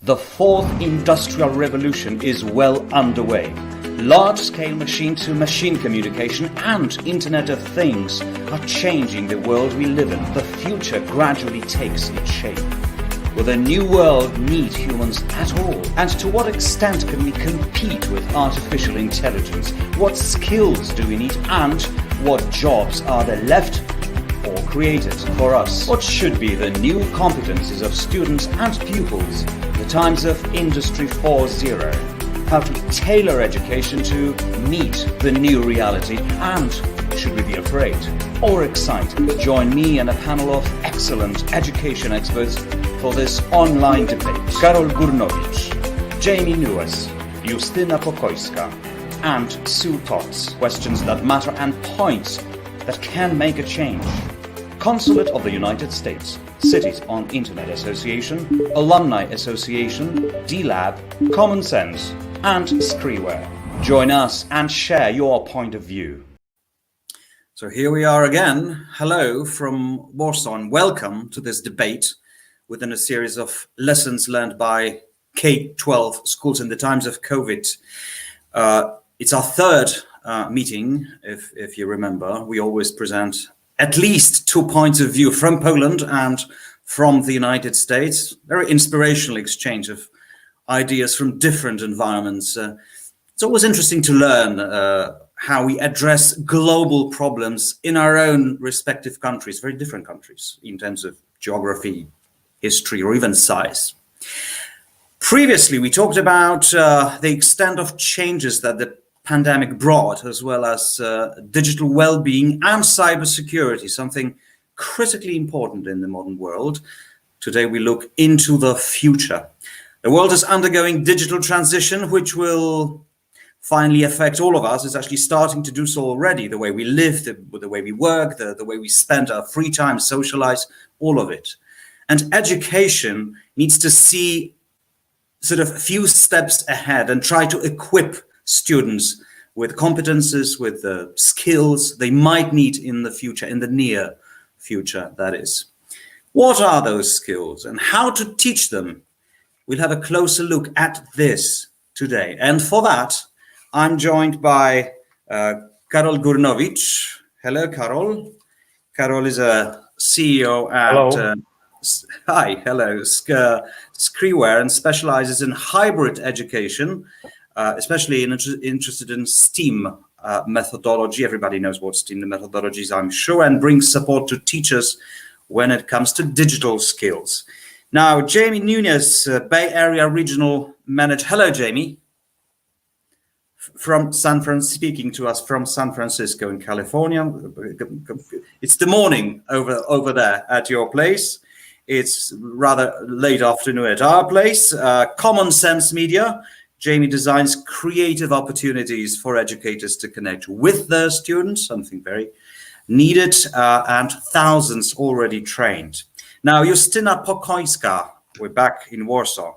The fourth industrial revolution is well underway. Large-scale machine-to-machine communication and Internet of Things are changing the world we live in. The future gradually takes its shape. Will the new world need humans at all? And to what extent can we compete with artificial intelligence? What skills do we need? And what jobs are there left or created for us? What should be the new competencies of students and pupils in the times of Industry 4.0? How to tailor education to meet the new reality, and should we be afraid or excited? Join me and a panel of excellent education experts for this online debate. Karol Gurnowicz, Jamie Newes, Justyna Pokojska, and Sue Tots. Questions that matter and points that can make a change. Consulate of the United States, Cities on Internet Association, Alumni Association, D-Lab, Common Sense, and Screeware. Join us and share your point of view. So here we are again. Hello from Warsaw and welcome to this debate within a series of lessons learned by K-12 schools in the times of COVID. It's our third meeting, if you remember. We always present at least 2 points of view from Poland and from the United States. Very inspirational exchange of ideas from different environments. It's always interesting to learn how we address global problems in our own respective countries, very different countries in terms of geography, history, or even size. Previously, we talked about the extent of changes that the pandemic brought, as well as digital well-being and cybersecurity, something critically important in the modern world. Today, we look into the future. The world is undergoing digital transition, which will finally affect all of us. It's actually starting to do so already. The way we live, the way we work, the way we spend our free time, socialize, all of it. And education needs to see sort of a few steps ahead and try to equip students with competences, with the skills they might need in the future, in the near future, that is. What are those skills and how to teach them? We'll have a closer look at this today. And for that, I'm joined by Karol Gurnowicz. Hello, Karol. Karol is a CEO at Screeware and specializes in hybrid education, especially interested in STEAM methodology. Everybody knows what STEAM methodology is, I'm sure, and brings support to teachers when it comes to digital skills. Now, Jamie Nunez, Bay Area Regional Manager. Hello, Jamie. Speaking to us from San Francisco in California. It's the morning over there at your place. It's rather late afternoon at our place. Common Sense Media. Jamie designs creative opportunities for educators to connect with their students, something very needed, and thousands already trained. Now, Justyna Pokojska, we're back in Warsaw.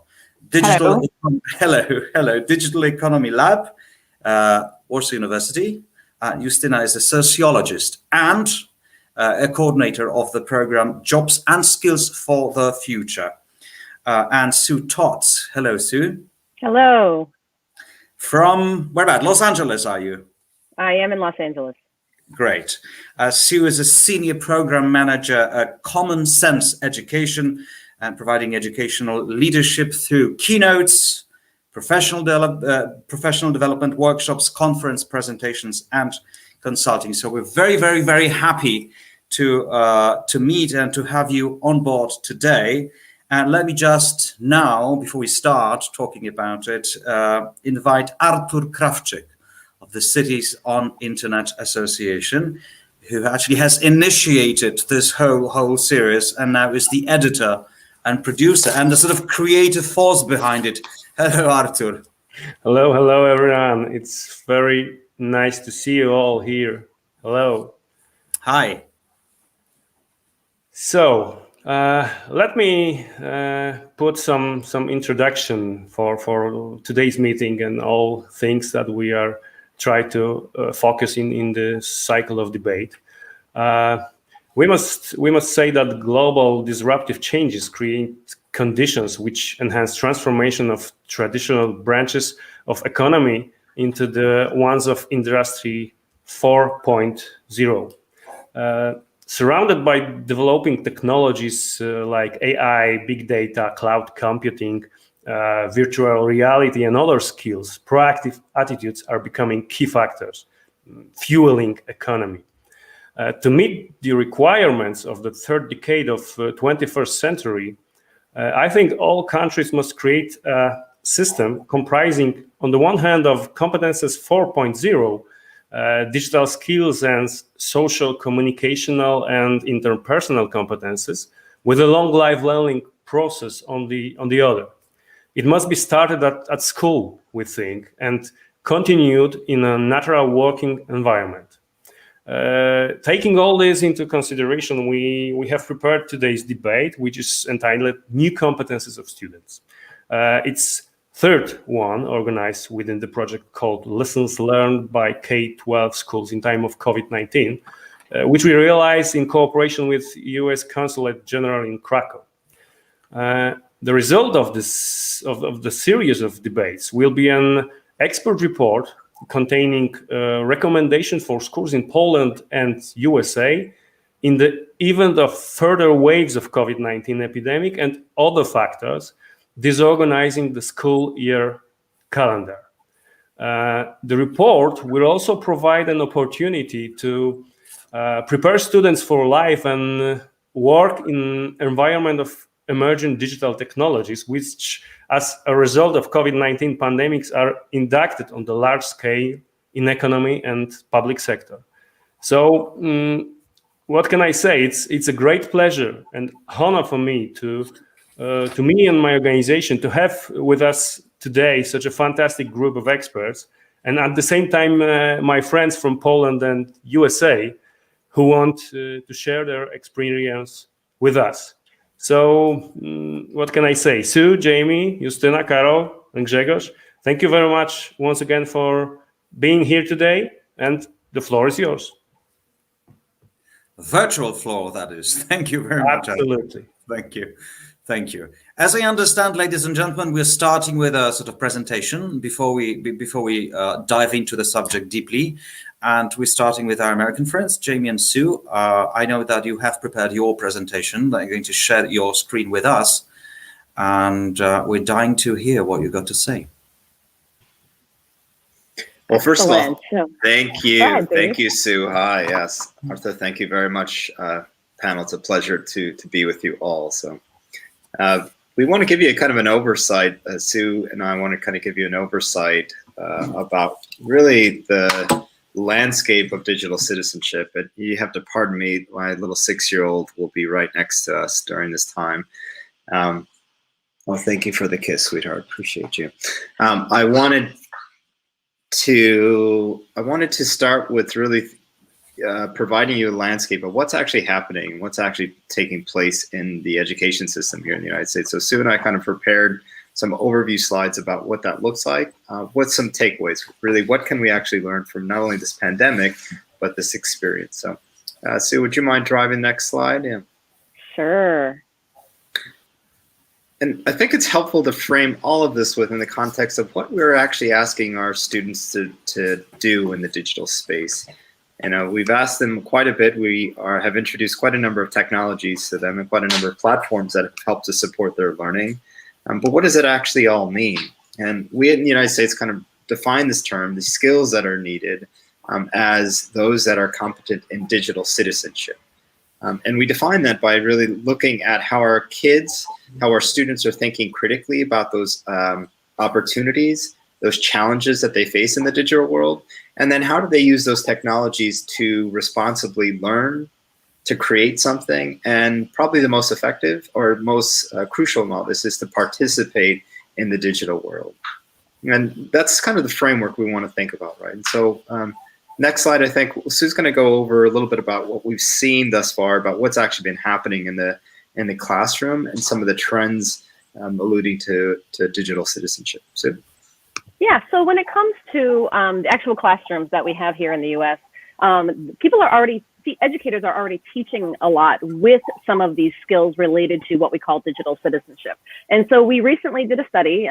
Digital Economy Lab, Warsaw University. Justyna is a sociologist and a coordinator of the program Jobs and Skills for the Future. And Sue Tots. Hello, Sue. Hello. From where about? Los Angeles, are you? I am in Los Angeles. Great. Sue is a senior program manager at Common Sense Education and providing educational leadership through keynotes, professional development workshops, conference presentations, and consulting. So we're very, very, very happy to meet and to have you on board today. And let me just now, before we start talking about it, invite Artur Krawczyk of the Cities on Internet Association, who actually has initiated this whole series and now is the editor and producer and the sort of creative force behind it. Hello, Artur. Hello, everyone. It's very nice to see you all here. Hello. Hi. So let me put some introduction for today's meeting and all things that we are trying to focus in the cycle of debate. We must say that global disruptive changes create conditions which enhance transformation of traditional branches of economy into the ones of Industry 4.0. Surrounded by developing technologies like AI, big data, cloud computing, virtual reality, and other skills, proactive attitudes are becoming key factors, fueling economy. To meet the requirements of the third decade of 21st century, I think all countries must create a system comprising, on the one hand, of Competencies 4.0, digital skills and social, communicational, and interpersonal competences, with a long life learning process on the other. It must be started at school, we think, and continued in a natural working environment. Taking all this into consideration, we have prepared today's debate, which is entitled New Competencies of Students. It's third one organized within the project called Lessons Learned by K-12 Schools in Time of COVID-19, which we realized in cooperation with U.S. Consulate General in Krakow. The result of the series of debates will be an expert report containing recommendations for schools in Poland and USA in the event of further waves of COVID-19 epidemic and other factors disorganizing the school year calendar. The report will also provide an opportunity to prepare students for life and work in environment of emerging digital technologies, which, as a result of COVID-19 pandemics, are inducted on the large scale in economy and public sector. So, what can I say? It's a great pleasure and honor for me to me and my organization to have with us today such a fantastic group of experts, and at the same time, my friends from Poland and USA who want to share their experience with us. So, what can I say? Sue, Jamie, Justyna, Karol, and Grzegorz, thank you very much once again for being here today, and the floor is yours. Virtual floor, that is. Thank you very much. Absolutely. Thank you. Thank you. As I understand, ladies and gentlemen, we're starting with a sort of presentation before we dive into the subject deeply. And we're starting with our American friends, Jamie and Sue. I know that you have prepared your presentation, that you're going to share your screen with us. And we're dying to hear what you've got to say. Well, first of all, thank you. Hi, thank you, Sue. Hi, yes. Arthur, thank you very much, panel. It's a pleasure to be with you all. So we want to give you a kind of an oversight, Sue and I want to kind of give you an oversight about really the landscape of digital citizenship. And you have to pardon me, my little 6-year-old will be right next to us during this time. Well, thank you for the kiss, sweetheart. Appreciate you. I wanted to start with really providing you a landscape of what's actually happening, what's actually taking place in the education system here in the United States. So Sue and I kind of prepared some overview slides about what that looks like. What's some takeaways? Really, what can we actually learn from not only this pandemic, but this experience? So Sue, would you mind driving next slide? Yeah. Sure. And I think it's helpful to frame all of this within the context of what we're actually asking our students to do in the digital space. And we've asked them quite a bit. We have introduced quite a number of technologies to them and quite a number of platforms that have helped to support their learning. But what does it actually all mean? And we in the United States kind of define this term, the skills that are needed, as those that are competent in digital citizenship. And we define that by really looking at how our kids, how our students are thinking critically about those opportunities, those challenges that they face in the digital world, and then how do they use those technologies to responsibly learn, to create something, and probably the most effective or most crucial in all this is to participate in the digital world. And that's kind of the framework we want to think about, right? And so next slide, I think Sue's going to go over a little bit about what we've seen thus far, about what's actually been happening in the classroom and some of the trends alluding to digital citizenship. So. Yeah, so when it comes to the actual classrooms that we have here in the U.S., people are already educators are already teaching a lot with some of these skills related to what we call digital citizenship. And so we recently did a study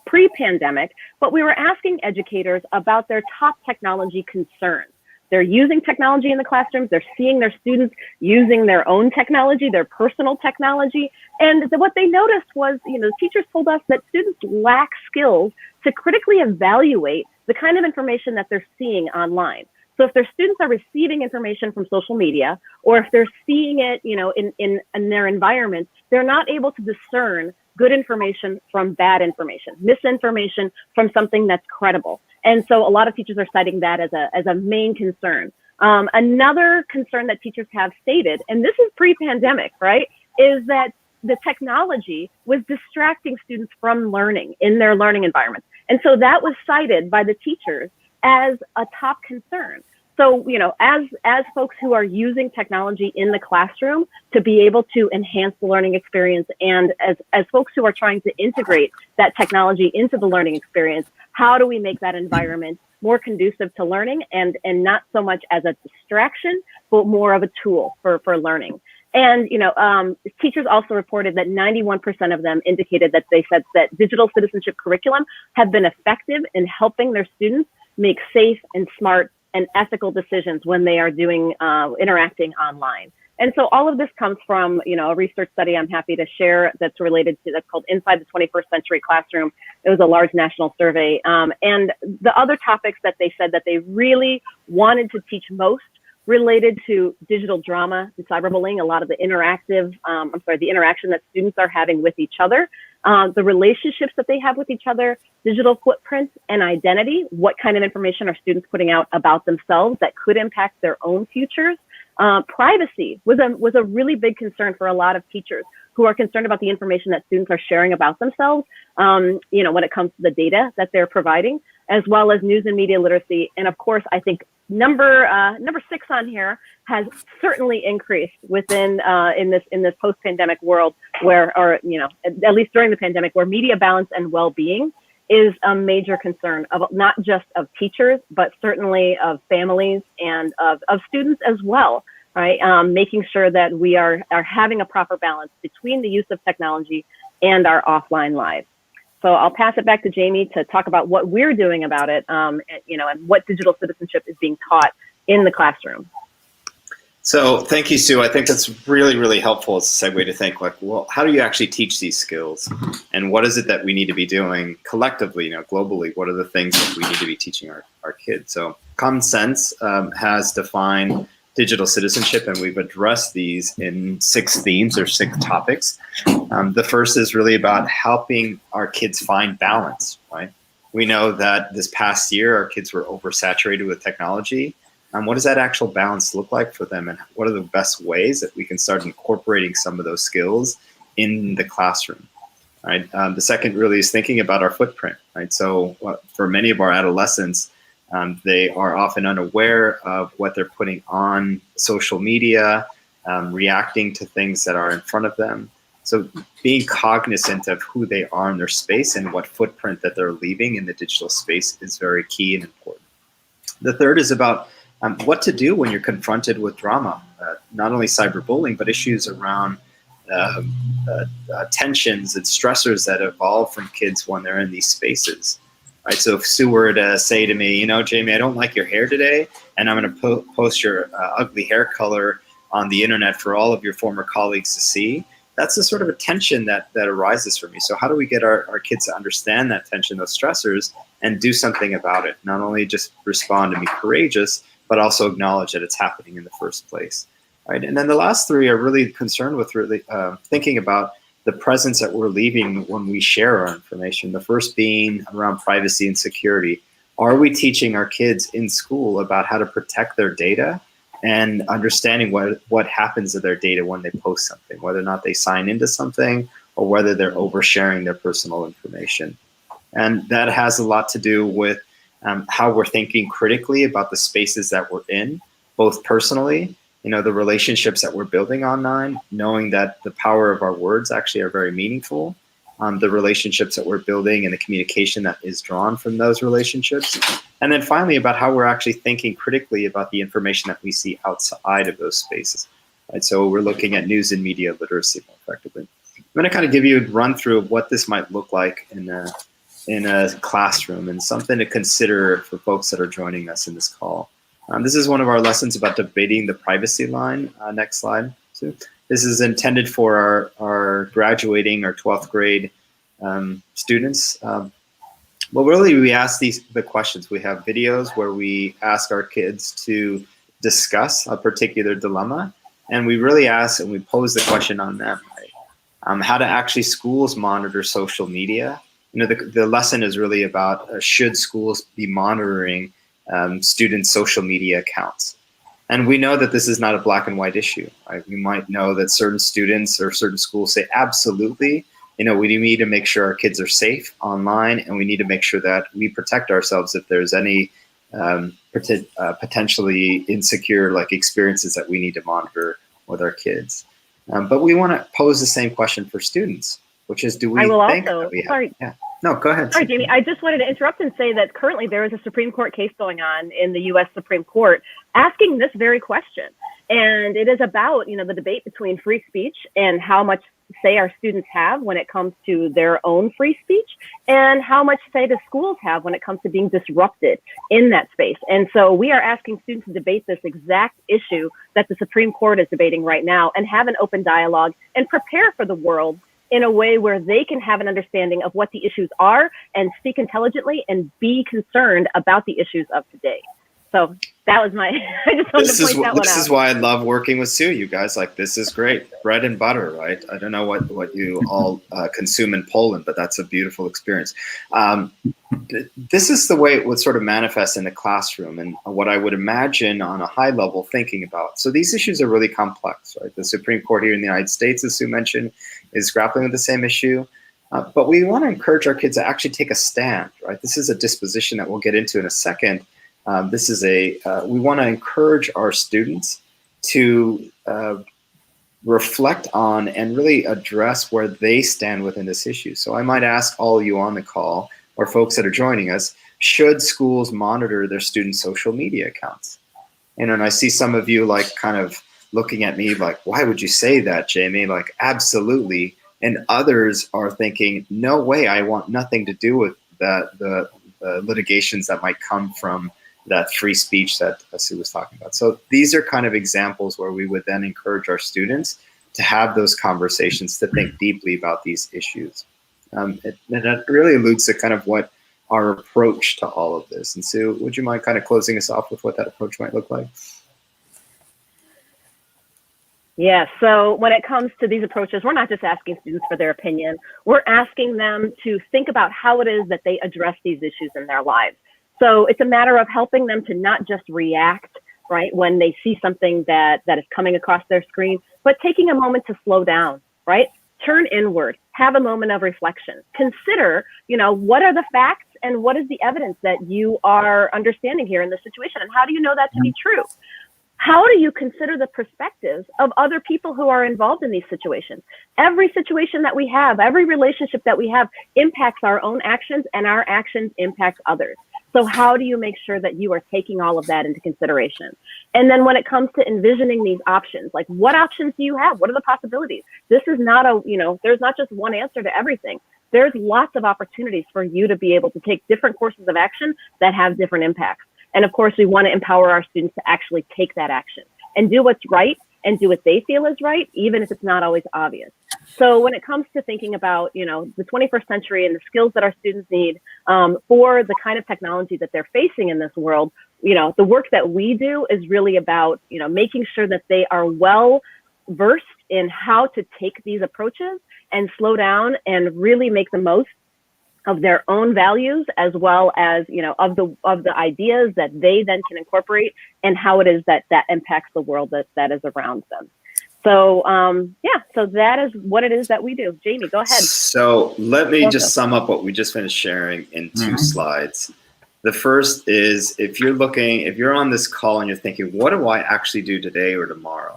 pre-pandemic, but we were asking educators about their top technology concerns. They're using technology in the classrooms. They're seeing their students using their own technology, their personal technology. And what they noticed was, the teachers told us that students lack skills to critically evaluate the kind of information that they're seeing online. So if their students are receiving information from social media, or if they're seeing it, in their environment, they're not able to discern good information from bad information, misinformation from something that's credible. And so a lot of teachers are citing that as a main concern. Another concern that teachers have stated, and this is pre-pandemic, right, is that the technology was distracting students from learning in their learning environments. And so that was cited by the teachers as a top concern. So, as folks who are using technology in the classroom to be able to enhance the learning experience, and as folks who are trying to integrate that technology into the learning experience, how do we make that environment more conducive to learning and not so much as a distraction, but more of a tool for learning? And, teachers also reported that 91% of them indicated that they said that digital citizenship curriculum have been effective in helping their students make safe and smart and ethical decisions when they are doing interacting online. And so all of this comes from, a research study I'm happy to share that's called Inside the 21st Century Classroom. It was a large national survey. And the other topics that they said that they really wanted to teach most related to digital drama and cyberbullying, a lot of the the interaction that students are having with each other, the relationships that they have with each other, digital footprint and identity. What kind of information are students putting out about themselves that could impact their own futures? Privacy was a really big concern for a lot of teachers who are concerned about the information that students are sharing about themselves, when it comes to the data that they're providing, as well as news and media literacy. And of course, I think number 6 on here has certainly increased within in this post-pandemic world at least during the pandemic, where media balance and well-being is a major concern of not just of teachers, but certainly of families and of students as well, right? Making sure that we are having a proper balance between the use of technology and our offline lives. So I'll pass it back to Jamie to talk about what we're doing about it, and what digital citizenship is being taught in the classroom. So thank you, Sue. I think that's really, really helpful as a segue to think how do you actually teach these skills? And what is it that we need to be doing collectively, globally? What are the things that we need to be teaching our kids? So Common Sense has defined digital citizenship, and we've addressed these in 6 themes or 6 topics. The first is really about helping our kids find balance, right? We know that this past year, our kids were oversaturated with technology. What does that actual balance look like for them? And what are the best ways that we can start incorporating some of those skills in the classroom, right? The second really is thinking about our footprint, right? So for many of our adolescents, they are often unaware of what they're putting on social media, reacting to things that are in front of them. So being cognizant of who they are in their space and what footprint that they're leaving in the digital space is very key and important. The third is about what to do when you're confronted with drama, not only cyberbullying, but issues around tensions and stressors that evolve from kids when they're in these spaces. Right, so if Sue were to say to me, Jamie, I don't like your hair today, and I'm going to post your ugly hair color on the internet for all of your former colleagues to see, that's the sort of a tension that arises for me. So how do we get our kids to understand that tension, those stressors, and do something about it? Not only just respond and be courageous, but also acknowledge that it's happening in the first place. Right, and then the last 3 are really concerned with really thinking about the presence that we're leaving when we share our information. The first being around privacy and security. Are we teaching our kids in school about how to protect their data and understanding what happens to their data when they post something, whether or not they sign into something or whether they're oversharing their personal information? And that has a lot to do with how we're thinking critically about the spaces that we're in, both personally, the relationships that we're building online, knowing that the power of our words actually are very meaningful, the relationships that we're building and the communication that is drawn from those relationships. And then finally, about how we're actually thinking critically about the information that we see outside of those spaces. Right? So we're looking at news and media literacy more effectively. I'm going to kind of give you a run through of what this might look like in a classroom, and something to consider for folks that are joining us in this call. This is one of our lessons about debating the privacy line. Next slide. So this is intended for our graduating, our 12th grade students. Well, really, we ask the questions. We have videos where we ask our kids to discuss a particular dilemma, and we really ask and we pose the question on them, right? How to actually schools monitor social media. You know, the lesson is really about should schools be monitoring students' social media accounts. And we know that this is not a black and white issue. Right? We might know that certain students or certain schools say, absolutely, you know, we need to make sure our kids are safe online, and we need to make sure that we protect ourselves if there's any potentially insecure like experiences that we need to monitor with our kids. But we want to pose the same question for students, which is, do we think that we have? Sorry. Yeah. No, go ahead. Sorry, Jamie. I just wanted to interrupt and say that currently there is a Supreme Court case going on in the U.S. Supreme Court asking this very question. And it is about, you know, the debate between free speech and how much say our students have when it comes to their own free speech, and how much say the schools have when it comes to being disrupted in that space. And so we are asking students to debate this exact issue that the Supreme Court is debating right now, and have an open dialogue and prepare for the world in a way where they can have an understanding of what the issues are and speak intelligently and be concerned about the issues of today. So that was my, I just wanted to point that one out. This is why I love working with Sue. You guys, like, this is great. Bread and butter, right? I don't know what you all consume in Poland, but that's a beautiful experience. This is the way it would sort of manifest in the classroom, and what I would imagine on a high level thinking about. So these issues are really complex, right? The Supreme Court here in the United States, as Sue mentioned, is grappling with the same issue. But we want to encourage our kids to actually take a stand, right? This is a disposition that we'll get into in a second. We want to encourage our students to reflect on and really address where they stand within this issue. So I might ask all of you on the call, or folks that are joining us, should schools monitor their students' social media accounts? And I see some of you like kind of looking at me like, why would you say that, Jamie? Like, absolutely. And others are thinking, no way, I want nothing to do with the litigations that might come from that free speech that Sue was talking about. So these are kind of examples where we would then encourage our students to have those conversations, to think deeply about these issues. And that really alludes to kind of what our approach to all of this. And Sue, would you mind kind of closing us off with what that approach might look like? Yeah, so when it comes to these approaches, we're not just asking students for their opinion. We're asking them to think about how it is that they address these issues in their lives. So it's a matter of helping them to not just react, right, when they see something that is coming across their screen, but taking a moment to slow down, right? Turn inward, have a moment of reflection. Consider, you know, what are the facts and what is the evidence that you are understanding here in this situation, and how do you know that to be true? How do you consider the perspectives of other people who are involved in these situations? Every situation that we have, every relationship that we have impacts our own actions, and our actions impact others. So how do you make sure that you are taking all of that into consideration? And then when it comes to envisioning these options, like, what options do you have? What are the possibilities? This is not there's not just one answer to everything. There's lots of opportunities for you to be able to take different courses of action that have different impacts. And of course, we want to empower our students to actually take that action and do what's right and do what they feel is right, even if it's not always obvious. So when it comes to thinking about, you know, the 21st century and the skills that our students need for the kind of technology that they're facing in this world, you know, the work that we do is really about, you know, making sure that they are well versed in how to take these approaches and slow down and really make the most of their own values, as well as, you know, of the ideas that they then can incorporate, and how it is that impacts the world that is around them. So yeah, so that is what it is that we do. Jamie, go ahead. So let me just sum up what we just finished sharing in two slides. The first is, if you're on this call and you're thinking, what do I actually do today or tomorrow?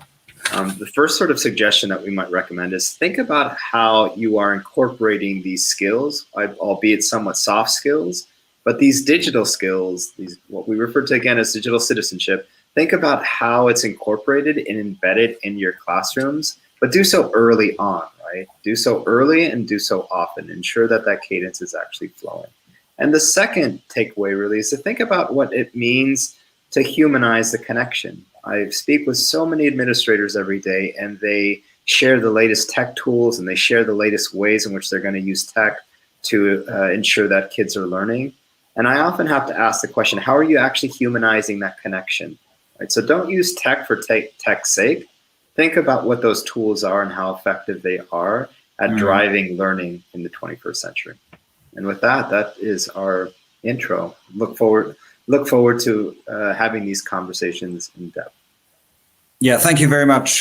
The first sort of suggestion that we might recommend is think about how you are incorporating these skills, albeit somewhat soft skills, but these digital skills, these what we refer to again as digital citizenship, think about how it's incorporated and embedded in your classrooms, but do so early on, right? Do so early and do so often. Ensure that that cadence is actually flowing. And the second takeaway really is to think about what it means to humanize the connection. I speak with so many administrators every day, and they share the latest tech tools and they share the latest ways in which they're going to use tech to ensure that kids are learning. And I often have to ask the question, how are you actually humanizing that connection? Right? So don't use tech for tech's sake. Think about what those tools are and how effective they are at driving learning in the 21st century. And with that, that is our intro. Look forward to having these conversations in depth. Yeah, thank you very much,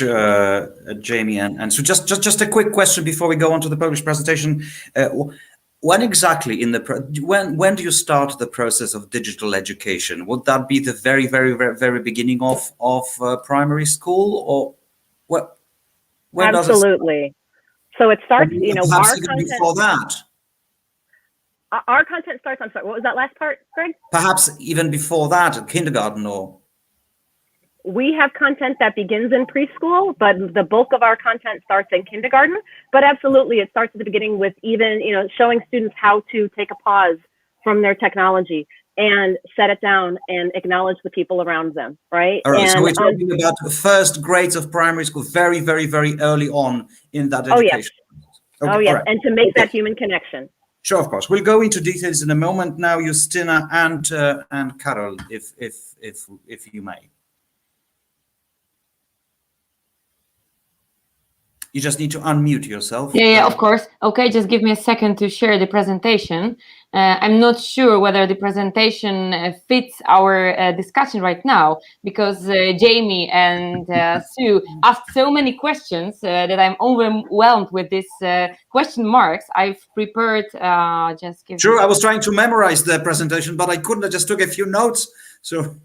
Jamie. And so just a quick question before we go on to the Polish presentation. When exactly when do you start the process of digital education? Would that be the very, very, very, very beginning of primary school, or what? Absolutely. So it starts, perhaps even before that. Our content starts, I'm sorry, what was that last part, Greg? Perhaps even before that, kindergarten or? We have content that begins in preschool, but the bulk of our content starts in kindergarten. But absolutely, it starts at the beginning with even, showing students how to take a pause from their technology and set it down and acknowledge the people around them, right? All right, and so we're talking about the first grades of primary school, very, very, very early on in that education. Okay, yes, and to make that human connection. Sure, of course. We'll go into details in a moment. Now, Justina and Karol, if you may. You just need to unmute yourself. Yeah, of course. Okay, just give me a second to share the presentation. I'm not sure whether the presentation fits our discussion right now, because Jamie and Sue asked so many questions that I'm overwhelmed with these question marks. I've prepared, just give Sure, I was trying to memorize the presentation, but I couldn't. I just took a few notes. So.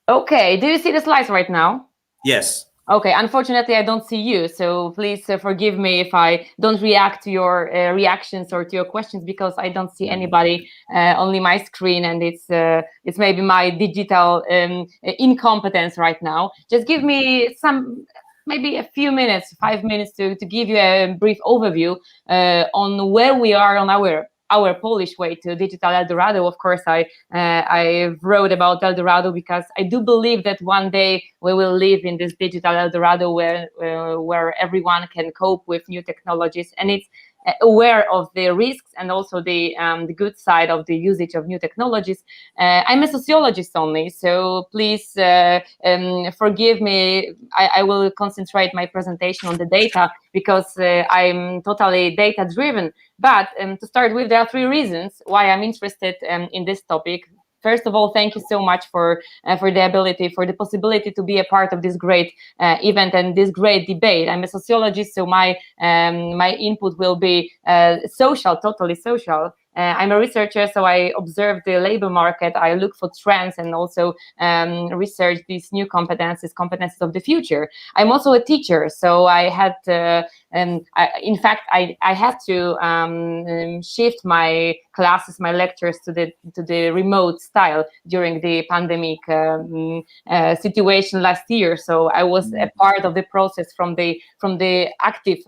Okay, do you see the slides right now? Yes. Okay, unfortunately, I don't see you, so please forgive me if I don't react to your reactions or to your questions, because I don't see anybody, only my screen, and it's maybe my digital incompetence right now. Just give me maybe a few minutes, 5 minutes, to give you a brief overview on where we are on our Polish way to digital Eldorado. Of course, I wrote about Eldorado because I do believe that one day we will live in this digital Eldorado where everyone can cope with new technologies, and it's aware of the risks and also the good side of the usage of new technologies. I'm a sociologist only, so please forgive me. I will concentrate my presentation on the data because I'm totally data driven. But to start with, there are 3 reasons why I'm interested in this topic. First of all, thank you so much for the possibility to be a part of this great event and this great debate. I'm a sociologist, so my input will be social, totally social. I'm a researcher, so I observe the labor market. I look for trends and also research these new competencies of the future. I'm also a teacher, so I had in fact I had to shift my classes, my lectures to the remote style during the pandemic situation last year. So I was a part of the process from the active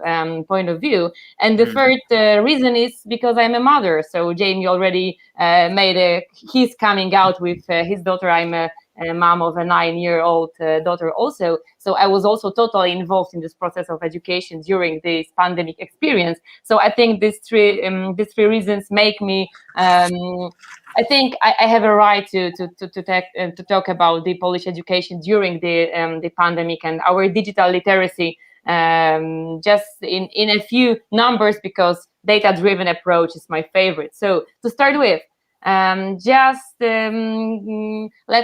point of view. And the third reason is because I'm a mother. So Jamie already made his coming out with his daughter. I'm a mom of a 9-year-old daughter also. So I was also totally involved in this process of education during this pandemic experience. So I think these three reasons make me, I think I have a right to talk about the Polish education during the pandemic and our digital literacy, just in a few numbers, because data-driven approach is my favorite. So to start with, let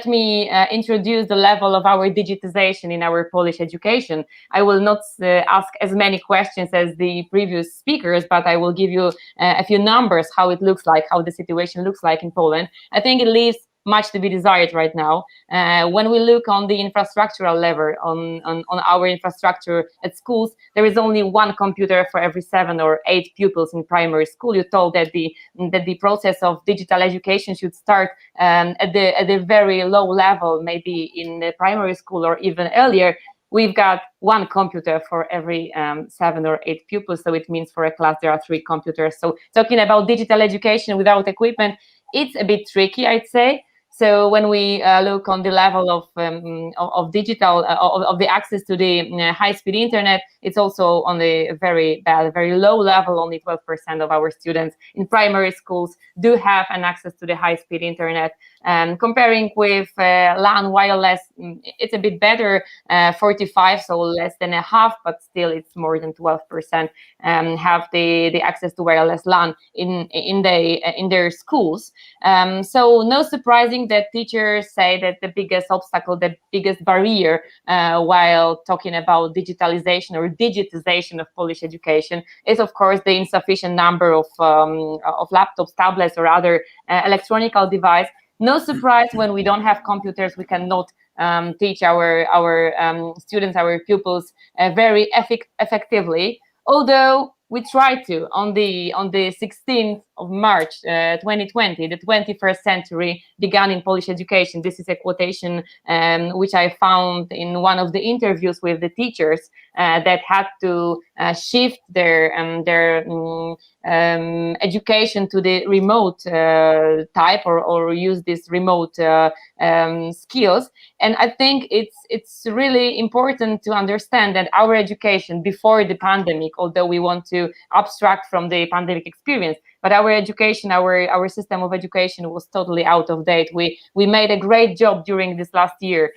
me introduce the level of our digitization in our Polish education. I will not ask as many questions as the previous speakers, but I will give you a few numbers, how it looks like, how the situation looks like in Poland. I think it leaves much to be desired right now. When we look on the infrastructural level, on our infrastructure at schools, there is only one computer for every 7 or 8 pupils in primary school. You told that the process of digital education should start at the very low level, maybe in the primary school or even earlier. We've got one computer for every 7 or 8 pupils, so it means for a class there are 3 computers. So talking about digital education without equipment, it's a bit tricky, I'd say. So when we look on the level of digital, of the access to the high-speed internet, it's also on the very bad, very low level. Only 12% of our students in primary schools do have an access to the high-speed internet. Comparing with LAN wireless, it's a bit better, 45, so less than a half, but still it's more than 12% have the access to wireless LAN in their schools. So no surprising that teachers say that the biggest obstacle, the biggest barrier while talking about digitalization or digitization of Polish education is, of course, the insufficient number of laptops, tablets, or other electronic device. No surprise, when we don't have computers, we cannot teach our students, our pupils very effectively. Although we try to, on the 16th of March 2020, the 21st century began in Polish education. This is a quotation which I found in one of the interviews with the teachers that had to shift their education to the remote type or use these remote skills. And I think it's really important to understand that our education before the pandemic, although we want to abstract from the pandemic experience, but our education, our system of education was totally out of date. We made a great job during this last year,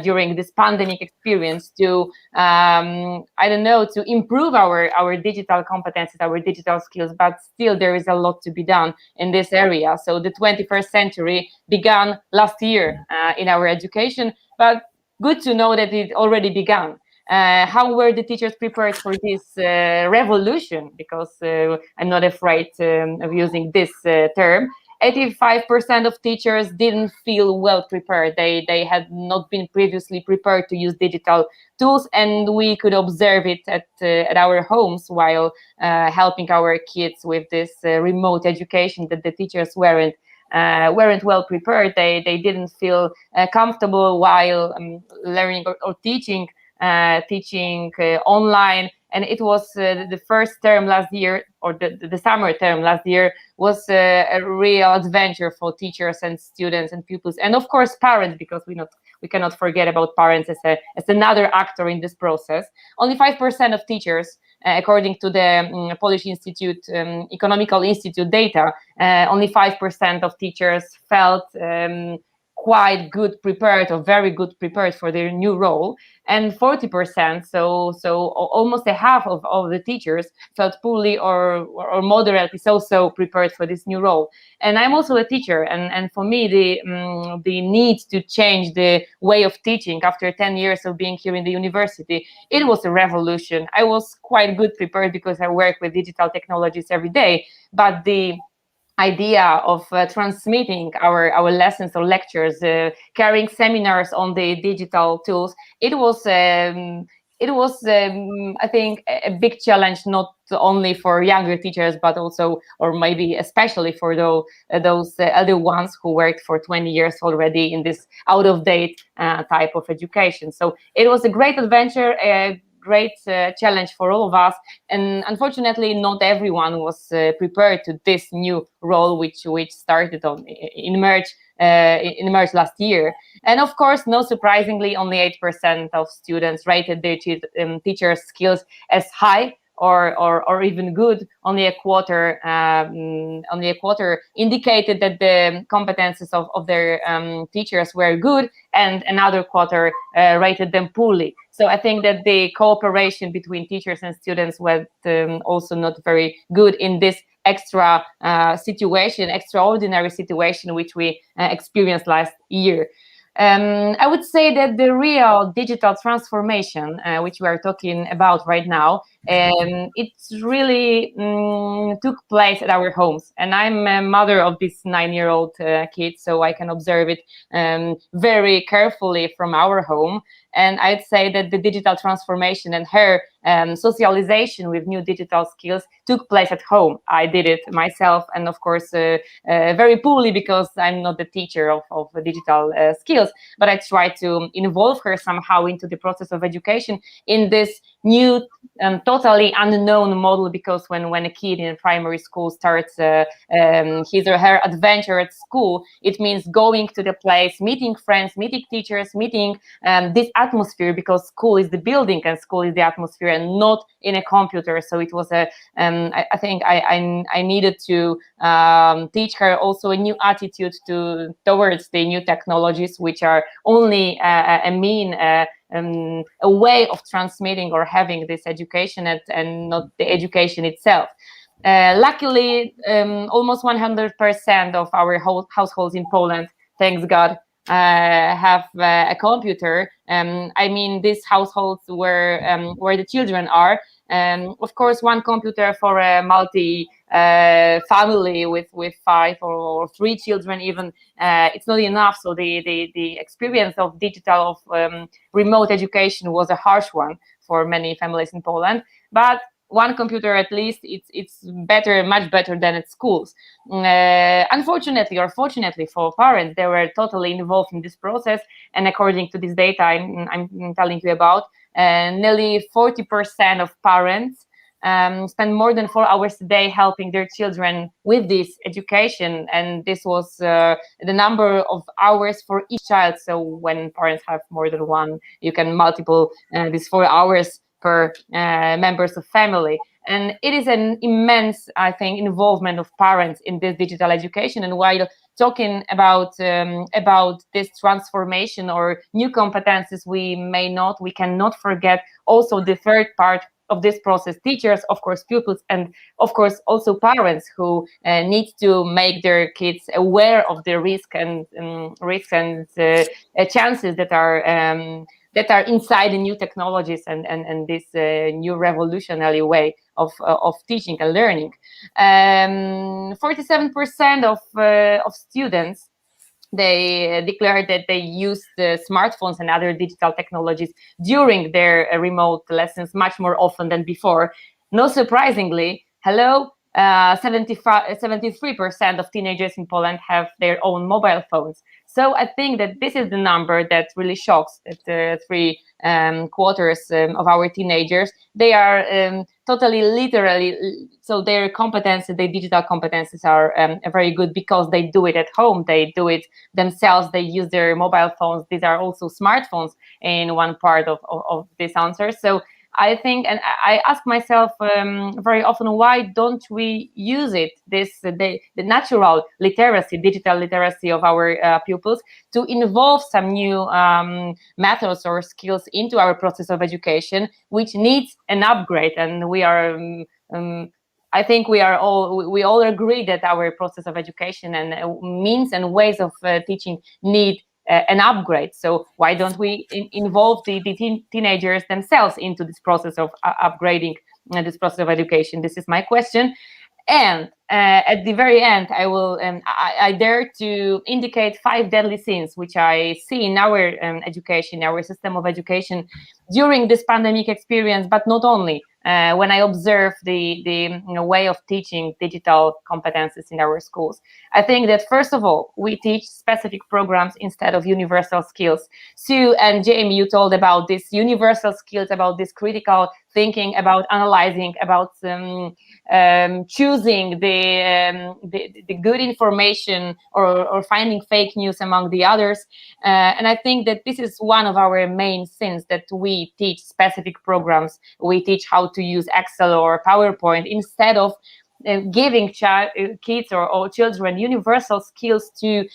during this pandemic experience, to to improve our digital competences, our digital skills. But still, there is a lot to be done in this area. So the 21st century began last year in our education, but good to know that it already began. How were the teachers prepared for this revolution? Because I'm not afraid of using this term. 85% of teachers didn't feel well prepared. They had not been previously prepared to use digital tools, and we could observe it at our homes while helping our kids with this remote education, that the teachers weren't well prepared. They didn't feel comfortable while learning or teaching online. And it was the first term last year, or the summer term last year, was a real adventure for teachers and students and pupils, and of course parents, because we cannot forget about parents as another actor in this process. Only 5% of teachers, according to the Polish Institute, Economical Institute data, only 5% of teachers felt quite good prepared or very good prepared for their new role, and 40%, so almost a half of the teachers, felt poorly or moderately so prepared for this new role. And I'm also a teacher, and for me the need to change the way of teaching after 10 years of being here in the university, it was a revolution. I was quite good prepared because I work with digital technologies every day, but the idea of transmitting our lessons or lectures, carrying seminars on the digital tools, it was I think a big challenge, not only for younger teachers, but also, or maybe especially for those other ones who worked for 20 years already in this out of date type of education. So it was a great adventure, a great challenge for all of us, and unfortunately not everyone was prepared to this new role which started in March last year. And of course, no surprisingly, only 8% of students rated their teachers' skills as high or even good. Only a quarter indicated that the competences of their teachers were good, and another quarter rated them poorly. So I think that the cooperation between teachers and students was also not very good in this extraordinary situation which we experienced last year. I would say that the real digital transformation, which we are talking about right now, It really took place at our homes. And I'm a mother of this 9-year-old kid, so I can observe it very carefully from our home. And I'd say that the digital transformation and her socialization with new digital skills took place at home. I did it myself, and of course, very poorly, because I'm not the teacher of digital skills, but I try to involve her somehow into the process of education in this new totally unknown model. Because when a kid in primary school starts his or her adventure at school, it means going to the place, meeting friends, meeting teachers, meeting this atmosphere, because school is the building and school is the atmosphere, and not in a computer. So it was I think I needed to teach her also a new attitude towards the new technologies, which are only a mean a way of transmitting or having this education, and not the education itself. Luckily, almost 100% of our households in Poland, thanks God, have a computer. I mean, these households where the children are. Of course, one computer for a multi family with 5 or 3 children even, it's not enough. So the experience of digital, of remote education was a harsh one for many families in Poland. But one computer at least, it's better, much better than at schools. Unfortunately or fortunately for parents, they were totally involved in this process. And according to this data I'm telling you about, nearly 40% of parents spend more than 4 hours a day helping their children with this education. And this was the number of hours for each child. So when parents have more than one, you can multiply these 4 hours per members of family. And it is an immense, I think, involvement of parents in this digital education. And while talking about this transformation or new competencies, we cannot forget also the third part of this process: teachers, of course, pupils, and of course also parents, who need to make their kids aware of the risks and chances that are inside the new technologies and this new revolutionary way of teaching and learning. 47% of students, they declared that they use the smartphones and other digital technologies during their remote lessons much more often than before. Not surprisingly, 73% of teenagers in Poland have their own mobile phones. So I think that this is the number that really shocks, that 3/4 of our teenagers, they are totally literally, so their competences, their digital competences are very good, because they do it at home, they do it themselves, they use their mobile phones. These are also smartphones in one part of this answer. So I think, and I ask myself very often, why don't we use it, the natural literacy, digital literacy of our pupils, to involve some new methods or skills into our process of education, which needs an upgrade. And we are I think we all agree that our process of education and means and ways of teaching need an upgrade. So why don't we involve the teenagers themselves into this process of upgrading this process of education? This is my question. And at the very end, I will I dare to indicate 5 deadly sins which I see in our education, our system of education during this pandemic experience, but not only. When I observe the way of teaching digital competences in our schools, I think that first of all, we teach specific programs instead of universal skills. Sue and Jamie, you told about these universal skills, about this critical thinking, about analyzing, about choosing the good information or finding fake news among the others. And I think that this is one of our main sins, that we teach specific programs. We teach how to use Excel or PowerPoint instead of giving kids or children universal skills to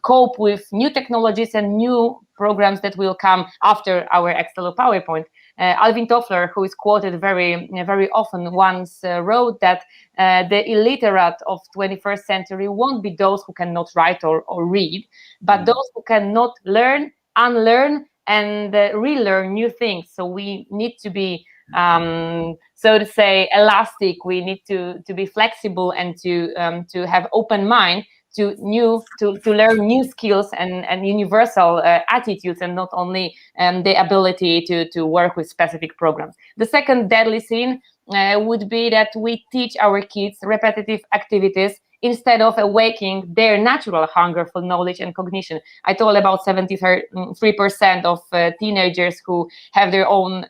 cope with new technologies and new programs that will come after our Excel or PowerPoint. Alvin Toffler, who is quoted very, very often, once wrote that the illiterate of 21st century won't be those who cannot write or read, but those who cannot learn, unlearn, and relearn new things. So we need to be so to say, elastic. We need to be flexible and to have open mind to learn new skills and universal attitudes, and not only the ability to work with specific programs. The second deadly sin would be that we teach our kids repetitive activities instead of awakening their natural hunger for knowledge and cognition. I told about 73% of teenagers who have their own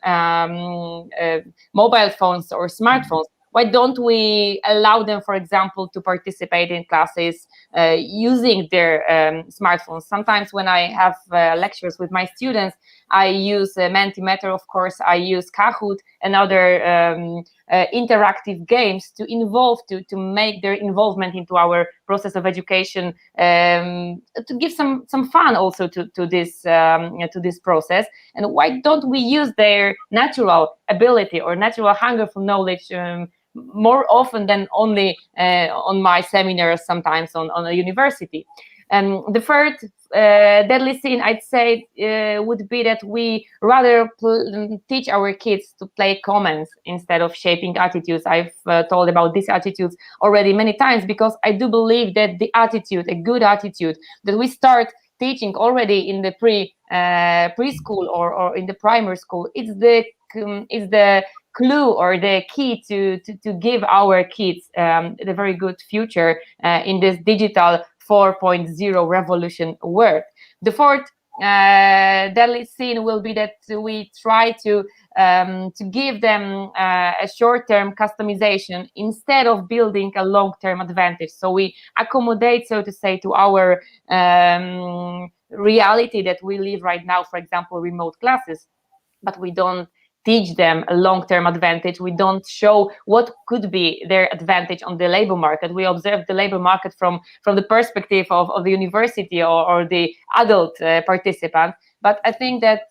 mobile phones or smartphones. Why don't we allow them, for example, to participate in classes using their smartphones? Sometimes when I have lectures with my students, I use Mentimeter, of course, I use Kahoot and other interactive games to make their involvement into our process of education, to give some fun also to this process. And why don't we use their natural ability or natural hunger for knowledge more often than only on my seminars, sometimes on a university? And the third deadly sin, I'd say, would be that we rather teach our kids to play comments instead of shaping attitudes. I've told about these attitudes already many times, because I do believe that the attitude, a good attitude, that we start teaching already in the preschool or in the primary school, it's the clue or the key to give our kids a very good future in this digital 4.0 revolution world. The fourth deadly sin will be that we try to give them a short-term customization instead of building a long-term advantage. So we accommodate, so to say, to our reality that we live right now, for example, remote classes, but we don't teach them a long-term advantage. We don't show what could be their advantage on the labor market. We observe the labor market from the perspective of the university or the adult participant. But I think that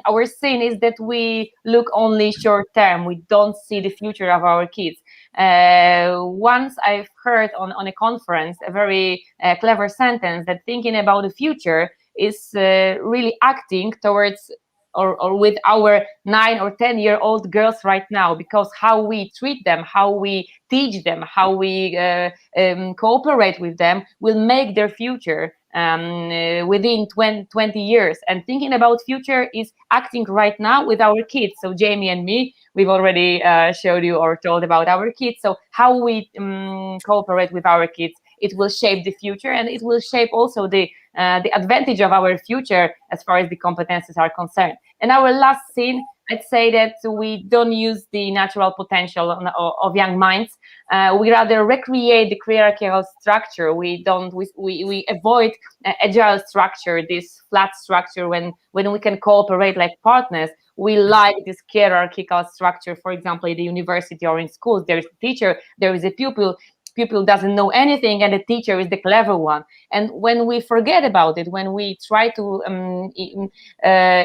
our sin is that we look only short-term. We don't see the future of our kids. Once I've heard on a conference a very clever sentence that thinking about the future is really acting towards or with our 9 or 10-year-old girls right now, because how we treat them, how we teach them, how we cooperate with them will make their future within 20 years. And thinking about future is acting right now with our kids. So Jamie and me, we've already showed you or told about our kids. So how we cooperate with our kids, it will shape the future, and it will shape also the advantage of our future as far as the competencies are concerned. And our last sin, I'd say that we don't use the natural potential of young minds. We rather recreate the hierarchical structure. We avoid agile structure, this flat structure when we can cooperate like partners. We like this hierarchical structure. For example, in the university or in schools, there is a teacher, there is a pupil doesn't know anything, and the teacher is the clever one. And when we forget about it, when we try to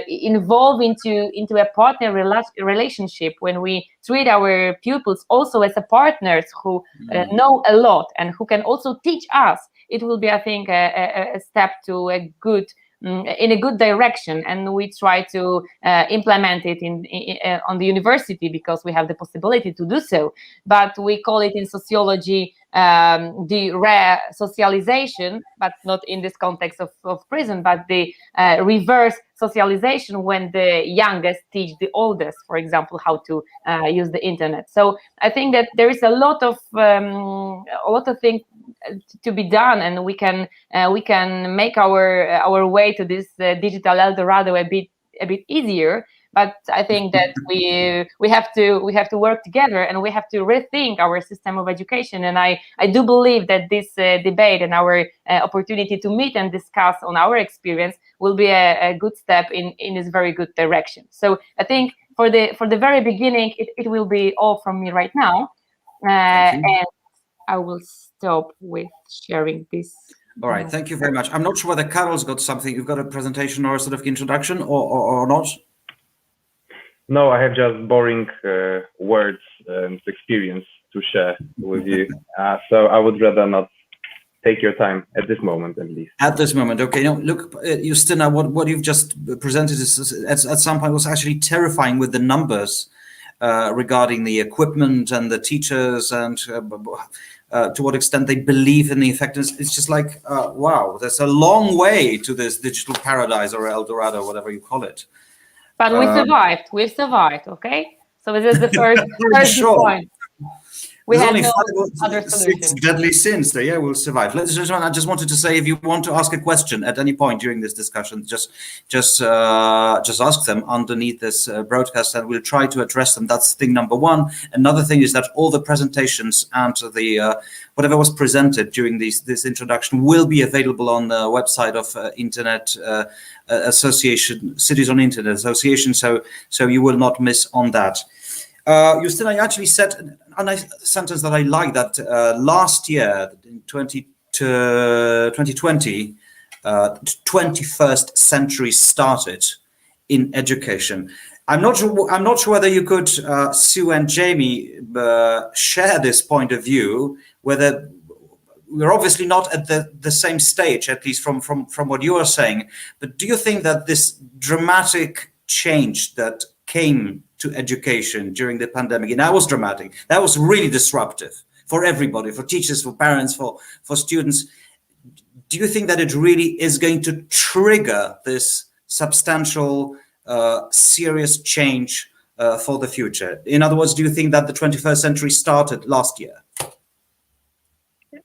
involve into a partner relationship, when we treat our pupils also as a partners who know a lot and who can also teach us, it will be, I think, a step to a good in a good direction, and we try to implement it on the university because we have the possibility to do so. But we call it in sociology the re-socialization, but not in this context of prison, but the reverse socialization, when the youngest teach the oldest, for example, how to use the internet. So I think that there is a lot of things to be done, and we can make our way to this digital Eldorado a bit easier. But I think that we have to work together, and we have to rethink our system of education. And I do believe that this debate and our opportunity to meet and discuss on our experience will be a good step in this very good direction. So I think for the very beginning, it will be all from me right now, and I will stop with sharing this. All right, thank you very much. I'm not sure whether Karol's got something. You've got a presentation or a sort of introduction, or not? No, I have just boring words and experience to share with you. So I would rather not take your time at this moment, at least. At this moment, okay. Now, look, Justina, what you've just presented is at some point was actually terrifying with the numbers regarding the equipment and the teachers and to what extent they believe in the effectiveness. It's just like, wow, there's a long way to this digital paradise or El Dorado, whatever you call it. But we survived. We've survived, okay? So this is the first point. We There's had only no 5 or other 6 solution. deadly sins there. Yeah, we'll survive. Ladies and gentlemen, I just wanted to say, if you want to ask a question at any point during this discussion, just ask them underneath this broadcast, and we'll try to address them. That's thing number one. Another thing is that all the presentations and the whatever was presented during this introduction will be available on the website of Internet Association, Cities on Internet Association. So you will not miss on that. Justina, you actually said a nice sentence that I like, that last year, in 2020, 21st century started in education. I'm not sure whether you could, Sue and Jamie, share this point of view, whether we're obviously not at the same stage, at least from what you are saying, but do you think that this dramatic change that came to education during the pandemic, and that was dramatic, that was really disruptive for everybody, for teachers, for parents, for students, do you think that it really is going to trigger this substantial, serious change for the future? In other words, do you think that the 21st century started last year?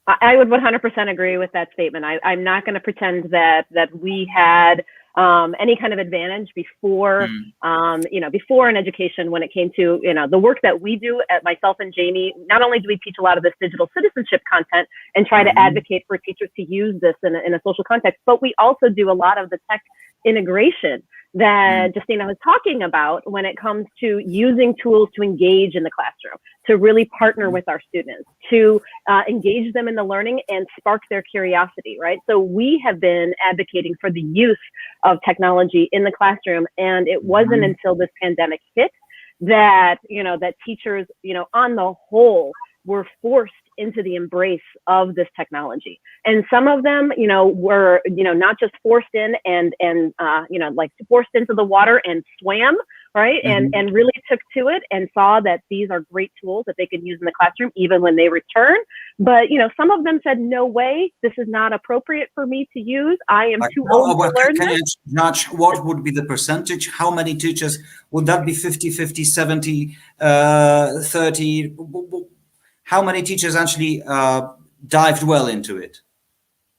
I would 100% agree with that statement. I'm not going to pretend that we had any kind of advantage before, before in education when it came to, the work that we do at myself and Jamie. Not only do we teach a lot of this digital citizenship content and try to advocate for teachers to use this in a social context, but we also do a lot of the tech integration that Justina was talking about when it comes to using tools to engage in the classroom, to really partner with our students, to engage them in the learning and spark their curiosity, right? So we have been advocating for the use of technology in the classroom, and it wasn't until this pandemic hit that, that teachers, on the whole, were forced into the embrace of this technology. And some of them, were, not just forced in and like forced into the water and swam, right? And really took to it and saw that these are great tools that they can use in the classroom, even when they return. But, some of them said, no way, this is not appropriate for me to use. I am too old to learn this. Can you judge what would be the percentage? How many teachers? Would that be 50, 50, 70, 30? How many teachers actually dived well into it?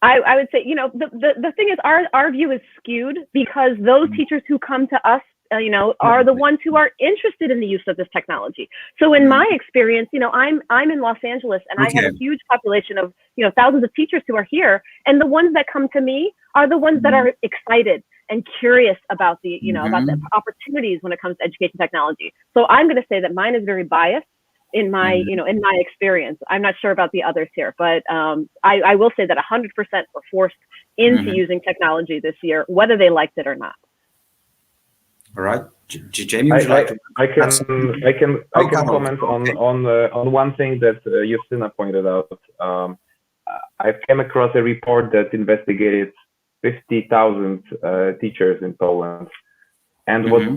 I would say, the thing is, our view is skewed because those teachers who come to us, are the ones who are interested in the use of this technology. So in my experience, I'm in Los Angeles, and I have a huge population of, thousands of teachers who are here. And the ones that come to me are the ones that are excited and curious about the, about the opportunities when it comes to education technology. So I'm going to say that mine is very biased in my, in my experience. I'm not sure about the others here, but I will say that 100% were forced into using technology this year, whether they liked it or not. All right, Jamie, would you like to? I can comment on one thing that Justina pointed out. I came across a report that investigated 50,000 teachers in Poland, and what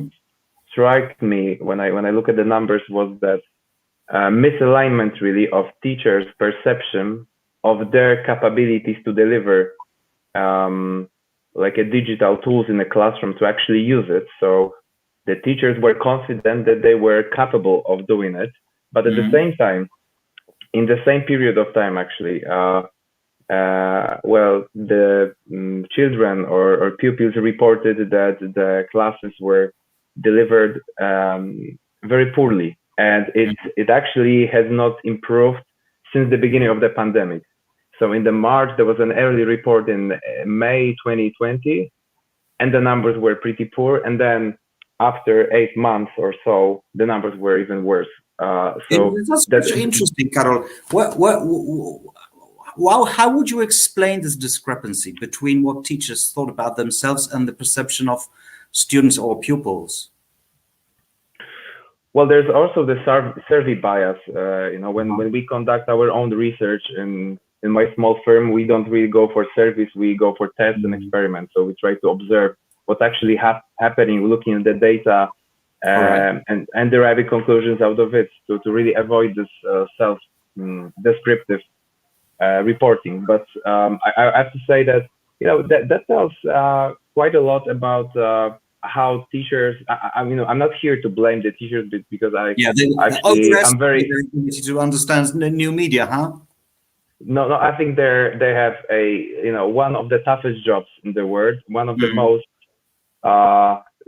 struck me when I look at the numbers was that misalignment really of teachers' perception of their capabilities to deliver like a digital tools in the classroom to actually use it. So the teachers were confident that they were capable of doing it, but at the same time, in the same period of time, actually, the children or pupils reported that the classes were delivered very poorly. And it actually has not improved since the beginning of the pandemic. So in the March, there was an early report in May 2020, and the numbers were pretty poor. And then after 8 months or so, the numbers were even worse. That's interesting, Karol. How would you explain this discrepancy between what teachers thought about themselves and the perception of students or pupils? Well, there's also the survey bias. When we conduct our own research in my small firm, we don't really go for surveys, we go for tests and experiments. So we try to observe what's actually happening, looking at the data and deriving conclusions out of it to really avoid this self-descriptive reporting. But I have to say that that tells quite a lot about how teachers. I'm not here to blame the teachers because I'm very to understand the new media, huh? No, I think they have one of the toughest jobs in the world, one of the most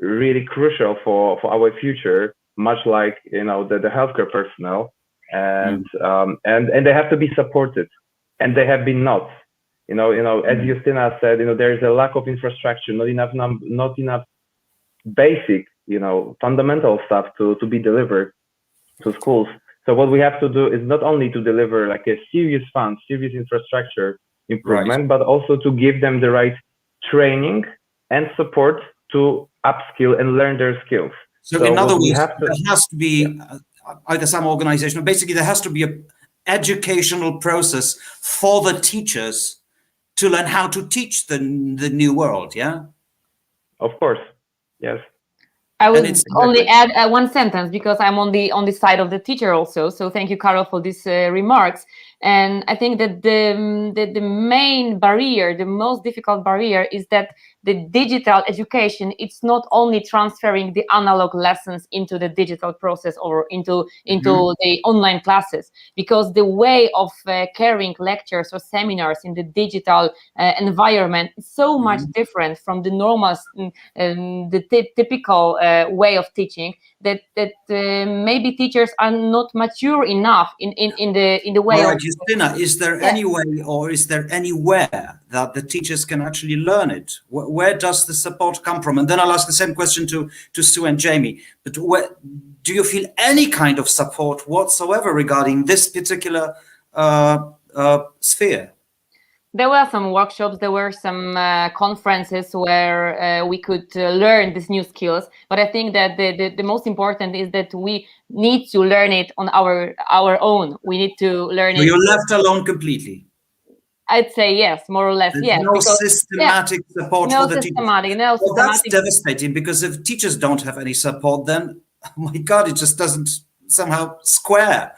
really crucial for our future, much like the healthcare personnel, and they have to be supported, and they have been not. As Justina said, there is a lack of infrastructure, not enough basic, fundamental stuff to be delivered to schools. So what we have to do is not only to deliver like a serious infrastructure improvement, but also to give them the right training and support to upskill and learn their skills. So in other words, there has to be either some organization, or basically there has to be an educational process for the teachers to learn how to teach the new world, yeah? Of course, yes. I would only add one sentence because I'm on the side of the teacher also. So thank you, Karol, for these remarks. And I think that the main barrier, the most difficult barrier, is that the digital education, it's not only transferring the analog lessons into the digital process or into the online classes, because the way of carrying lectures or seminars in the digital environment is so much different from the normal, the typical way of teaching that maybe teachers are not mature enough in the way of. Justina, is there any way or is there anywhere that the teachers can actually learn it? Where does the support come from? And then I'll ask the same question to Sue and Jamie. But do you feel any kind of support whatsoever regarding this particular sphere? There were some workshops, there were some conferences where we could learn these new skills. But I think that the most important is that we need to learn it on our own. We need to learn it. So you're left alone completely? I'd say yes, more or less, yes. No systematic support for the teachers. Well, that's devastating, because if teachers don't have any support, then, oh my God, it just doesn't somehow square.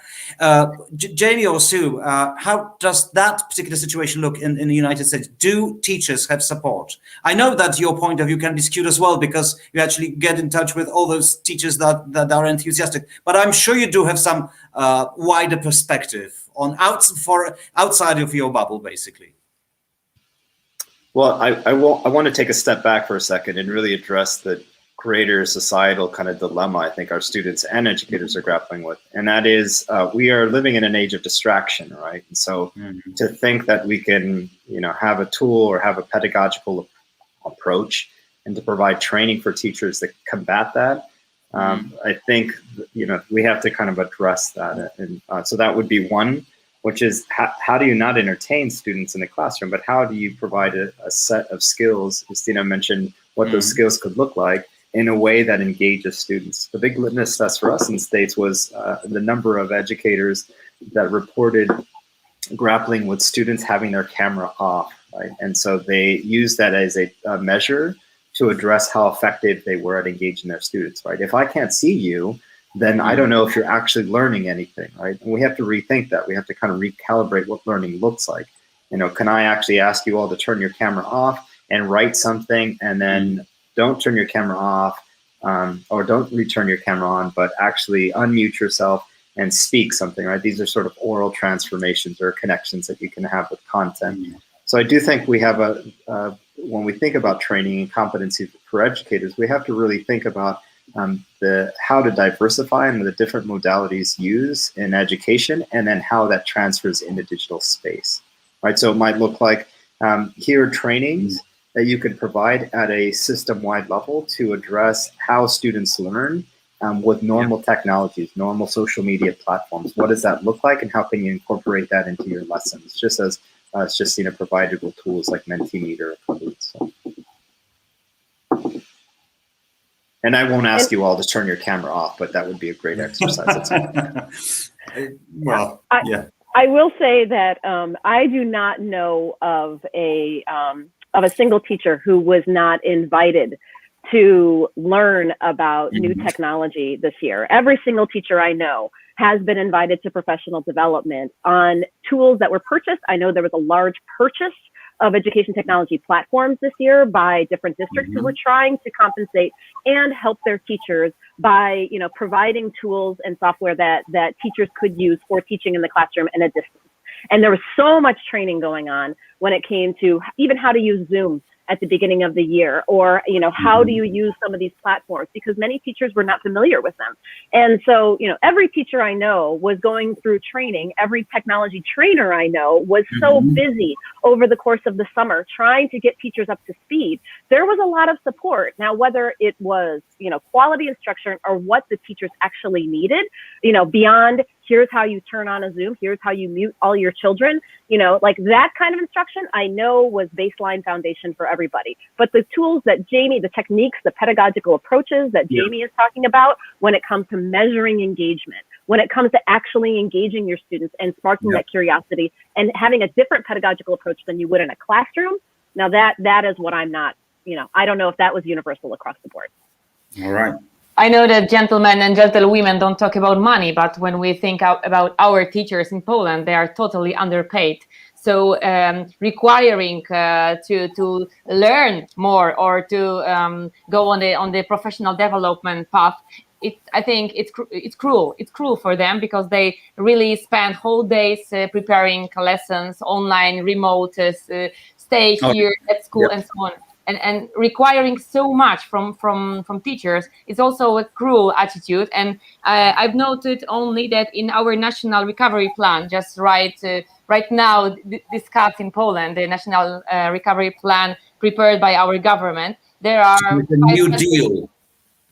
Jamie or Sue, how does that particular situation look in the United States? Do teachers have support? I know that your point of view can be skewed as well, because you actually get in touch with all those teachers that are enthusiastic, but I'm sure you do have some wider perspective on outside of your bubble, basically. Well, I want to take a step back for a second and really address the greater societal kind of dilemma I think our students and educators are grappling with. And that is, we are living in an age of distraction, right? And so to think that we can, have a tool or have a pedagogical approach and to provide training for teachers that combat that, I think, we have to kind of address that. And so that would be one, which is how do you not entertain students in the classroom, but how do you provide a set of skills? Justina mentioned what those skills could look like in a way that engages students. The big litmus test for us in the States was the number of educators that reported grappling with students having their camera off, right? And so they used that as a measure to address how effective they were at engaging their students, right? If I can't see you, then I don't know if you're actually learning anything, right? And we have to rethink that. We have to kind of recalibrate what learning looks like. Can I actually ask you all to turn your camera off and write something, and then don't turn your camera off, or don't return your camera on, but actually unmute yourself and speak something, right? These are sort of oral transformations or connections that you can have with content. So I do think we have when we think about training and competency for educators, we have to really think about how to diversify and the different modalities used in education, and then how that transfers into digital space, right? So it might look like here are trainings that you could provide at a system-wide level to address how students learn with normal technologies, normal social media platforms. What does that look like, and how can you incorporate that into your lessons? Just as it's just provided with tools like Mentimeter or Kahoot. So. And I won't ask you all to turn your camera off, but that would be a great exercise. Well, yeah. I will say that I do not know of a single teacher who was not invited to learn about new technology this year. Every single teacher I know has been invited to professional development on tools that were purchased. I know there was a large purchase of education technology platforms this year by different districts who were trying to compensate and help their teachers by, you know, providing tools and software that teachers could use for teaching in the classroom in a distance. And there was so much training going on when it came to even how to use Zoom at the beginning of the year, or, you know, how do you use some of these platforms, because many teachers were not familiar with them. And so, you know, every teacher I know was going through training. Every technology trainer I know was so busy over the course of the summer trying to get teachers up to speed. There was a lot of support. Now, whether it was, you know, quality instruction or what the teachers actually needed, you know, beyond here's how you turn on a Zoom, here's how you mute all your children, you know, like that kind of instruction, I know was baseline foundation for everybody. But the tools that Jamie, the techniques, the pedagogical approaches that Jamie is talking about when it comes to measuring engagement, when it comes to actually engaging your students and sparking that curiosity and having a different pedagogical approach than you would in a classroom. Now that is what I'm not, you know, I don't know if that was universal across the board. All right. I know that gentlemen and gentlewomen don't talk about money, but when we think about our teachers in Poland, they are totally underpaid. So requiring to learn more or to go on the professional development path, I think it's cruel. It's cruel for them because they really spend whole days preparing lessons online, remote, stay here at school and so on. And requiring so much from teachers is also a cruel attitude. And I've noted only that in our national recovery plan, just right now discussed in Poland, the national recovery plan prepared by our government, there are a New Deal,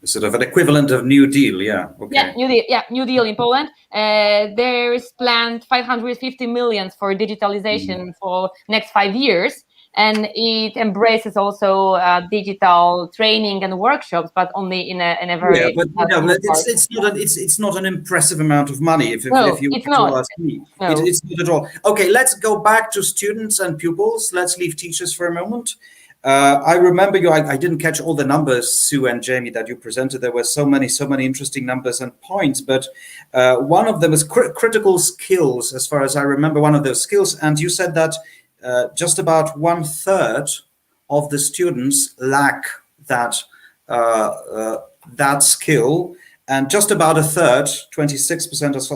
sort of an equivalent of New Deal, New Deal in Poland. There is planned 550 million for digitalization for next 5 years. And it embraces also digital training and workshops, but only in a very it's not an impressive amount of money. If you ask me, it's not at all. Okay, let's go back to students and pupils. Let's leave teachers for a moment. I remember you. I didn't catch all the numbers, Sue and Jamie, that you presented. There were so many interesting numbers and points. But one of them is critical skills, as far as I remember. One of those skills, and you said that. Just about 1/3 of the students lack that skill, and just about 1/3, 26%, as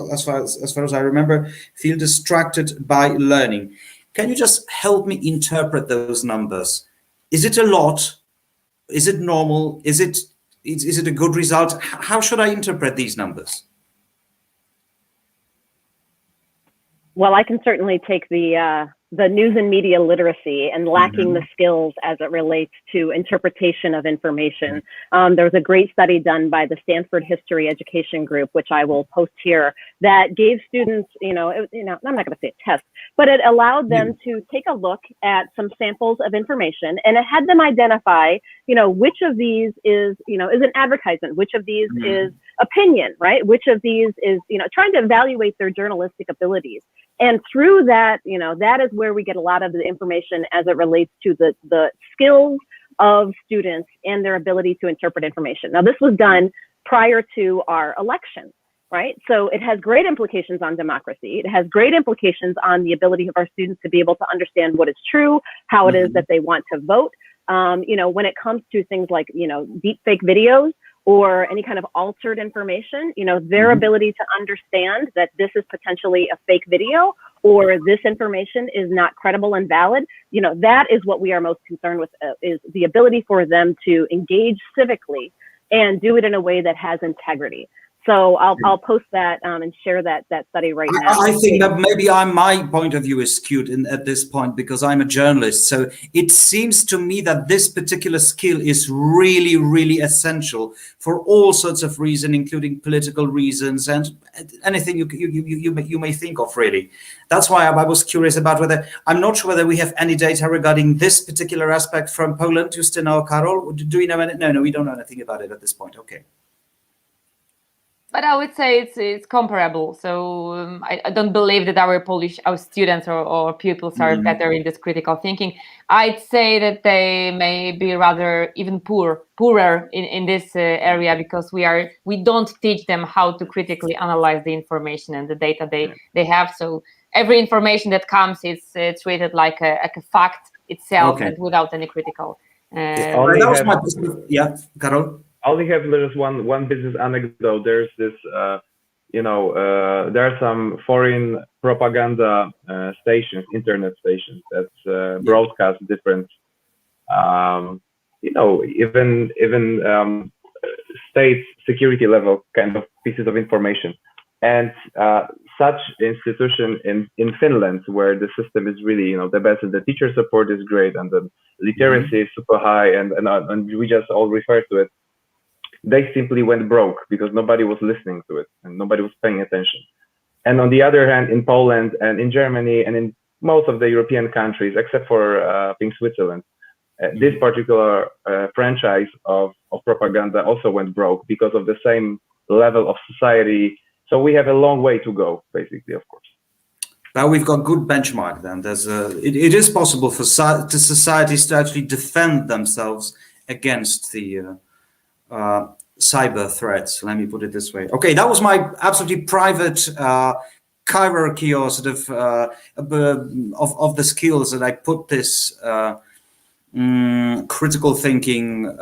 far as I remember, feel distracted by learning. Can you just help me interpret those numbers? Is it a lot? Is it normal? Is it a good result? How should I interpret these numbers? Well, I can certainly take the news and media literacy and lacking the skills as it relates to interpretation of information. There was a great study done by the Stanford History Education Group, which I will post here, that gave students, I'm not going to say a test, but it allowed them to take a look at some samples of information, and it had them identify, which of these is an advertisement, which of these is opinion, right? Which of these is, trying to evaluate their journalistic abilities. And through that, that is where we get a lot of the information as it relates to the skills of students and their ability to interpret information. Now, this was done prior to our election, right? So it has great implications on democracy. It has great implications on the ability of our students to be able to understand what is true, how it is that they want to vote. When it comes to things like, deep fake videos, or any kind of altered information, their ability to understand that this is potentially a fake video or this information is not credible and valid, that is what we are most concerned with, is the ability for them to engage civically and do it in a way that has integrity. So I'll post that and share that study right now. I think that maybe my point of view is skewed at this point because I'm a journalist. So it seems to me that this particular skill is really, really essential for all sorts of reasons, including political reasons and anything you may think of, really. That's why I was curious about I'm not sure whether we have any data regarding this particular aspect from Poland, Justyna or Karol. Do we know anything? No, we don't know anything about it at this point. Okay. But I would say it's comparable. So I don't believe that our students or pupils are better in this critical thinking. I'd say that they may be rather even poorer in this area, because we don't teach them how to critically analyze the information and the data they have. So every information that comes is treated like a fact itself, Okay. and without any critical. Only that was have- my yeah, Karol. I only have just one business anecdote. There's this, there are some foreign propaganda stations, internet stations that broadcast different, even state security level kind of pieces of information. And such institution in Finland, where the system is really the best, and the teacher support is great, and the literacy is super high, and we just all refer to it. They simply went broke because nobody was listening to it and nobody was paying attention. And on the other hand, in Poland and in Germany and in most of the European countries, except for I think Switzerland, this particular franchise of propaganda also went broke because of the same level of society. So we have a long way to go, basically, of course. But we've got good benchmark then. It is possible for societies to actually defend themselves against the cyber threats. Let me put it this way. Okay, that was my absolutely private hierarchy or sort of the skills that I put this critical thinking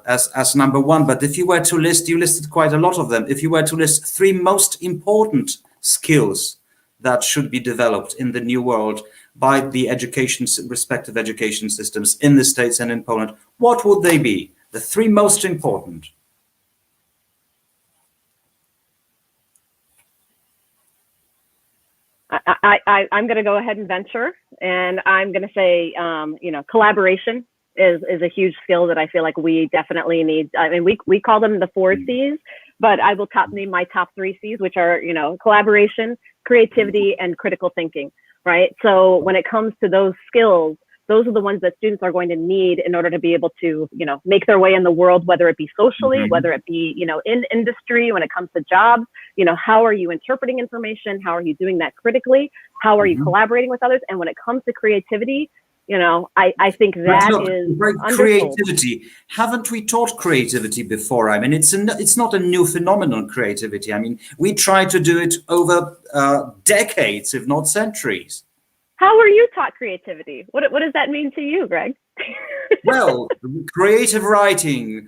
as number one. But if you were to list, you listed quite a lot of them. If you were to list 3 most important skills that should be developed in the new world by the respective education systems in the States and in Poland, what would they be? The 3 most important. I'm going to go ahead and venture, and I'm going to say, collaboration is a huge skill that I feel like we definitely need. I mean, we call them the 4 C's, but I will name my top 3 C's, which are, collaboration, creativity, and critical thinking, right? So when it comes to those skills, those are the ones that students are going to need in order to be able to, make their way in the world, whether it be socially, whether it be, in industry, when it comes to jobs, how are you interpreting information? How are you doing that critically? How are you collaborating with others? And when it comes to creativity, I think that is creativity. Haven't we taught creativity before? I mean, it's not a new phenomenon, creativity. I mean, we try to do it over decades, if not centuries. How were you taught creativity? What does that mean to you, Greg? Well, creative writing,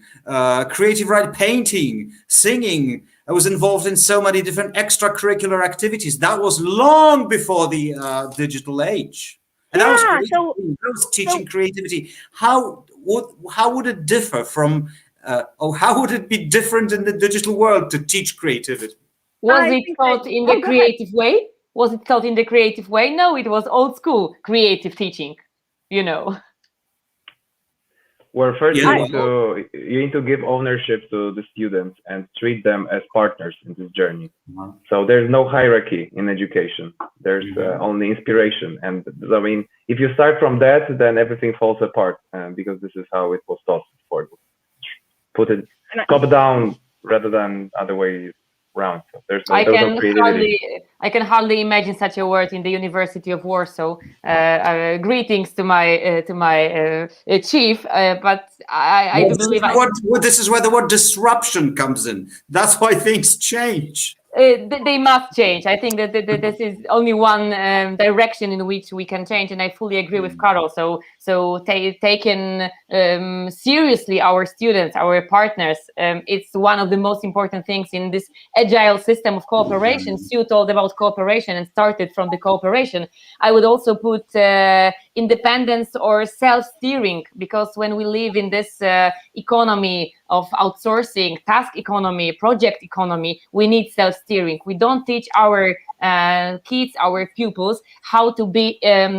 painting, singing. I was involved in so many different extracurricular activities. That was long before the digital age. And I was teaching creativity. How would it differ from, how would it be different in the digital world to teach creativity? Was it taught in the creative way? Was it taught in the creative way? No, it was old school creative teaching, Well, first you need to give ownership to the students and treat them as partners in this journey. So there's no hierarchy in education. There's only inspiration. And I mean, if you start from that, then everything falls apart because this is how it was taught before. Put it top down rather than other way around. So there's no creativity. I can hardly imagine such a word in the University of Warsaw. Greetings to my chief, but I do believe this is where the word disruption comes in. That's why things change. They must change. I think that this is only one direction in which we can change, and I fully agree with Karol. So taking seriously our students, our partners, it's one of the most important things in this agile system of cooperation. Sue told about cooperation and started from the cooperation. I would also put independence or self-steering, because when we live in this economy of outsourcing, task economy, project economy, we need self-steering. We don't teach our kids, our pupils, how to be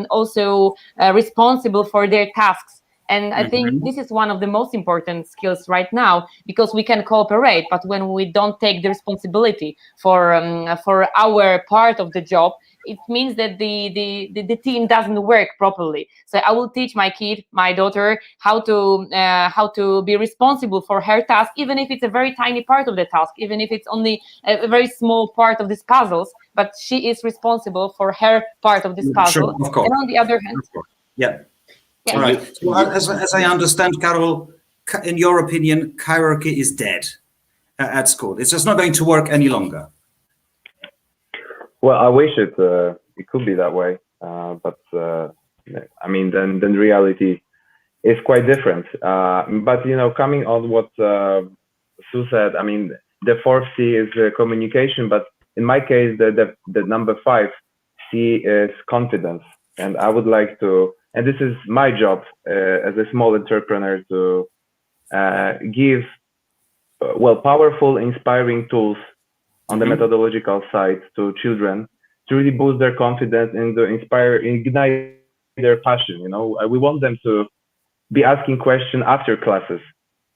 also responsible for their tasks And I think this is one of the most important skills right now, because we can cooperate, but when we don't take the responsibility for our part of the job, it means that the team doesn't work properly. So I will teach my daughter, how to be responsible for her task, even if it's a very tiny part of the task, even if it's only a very small part of these puzzles, but she is responsible for her part of this puzzle. Sure, of course. And on the other hand, yeah. Yeah. All right. So as I understand, Carol, in your opinion, hierarchy is dead at school. It's just not going to work any longer. Well, I wish it could be that way, but I mean, then reality is quite different. But coming on what Sue said, I mean, the fourth C is communication, but in my case, the number 5 C is confidence, and I would like to, and this is my job as a small entrepreneur, to give powerful, inspiring tools on the methodological side to children to really boost their confidence and to ignite their passion. We want them to be asking questions after classes,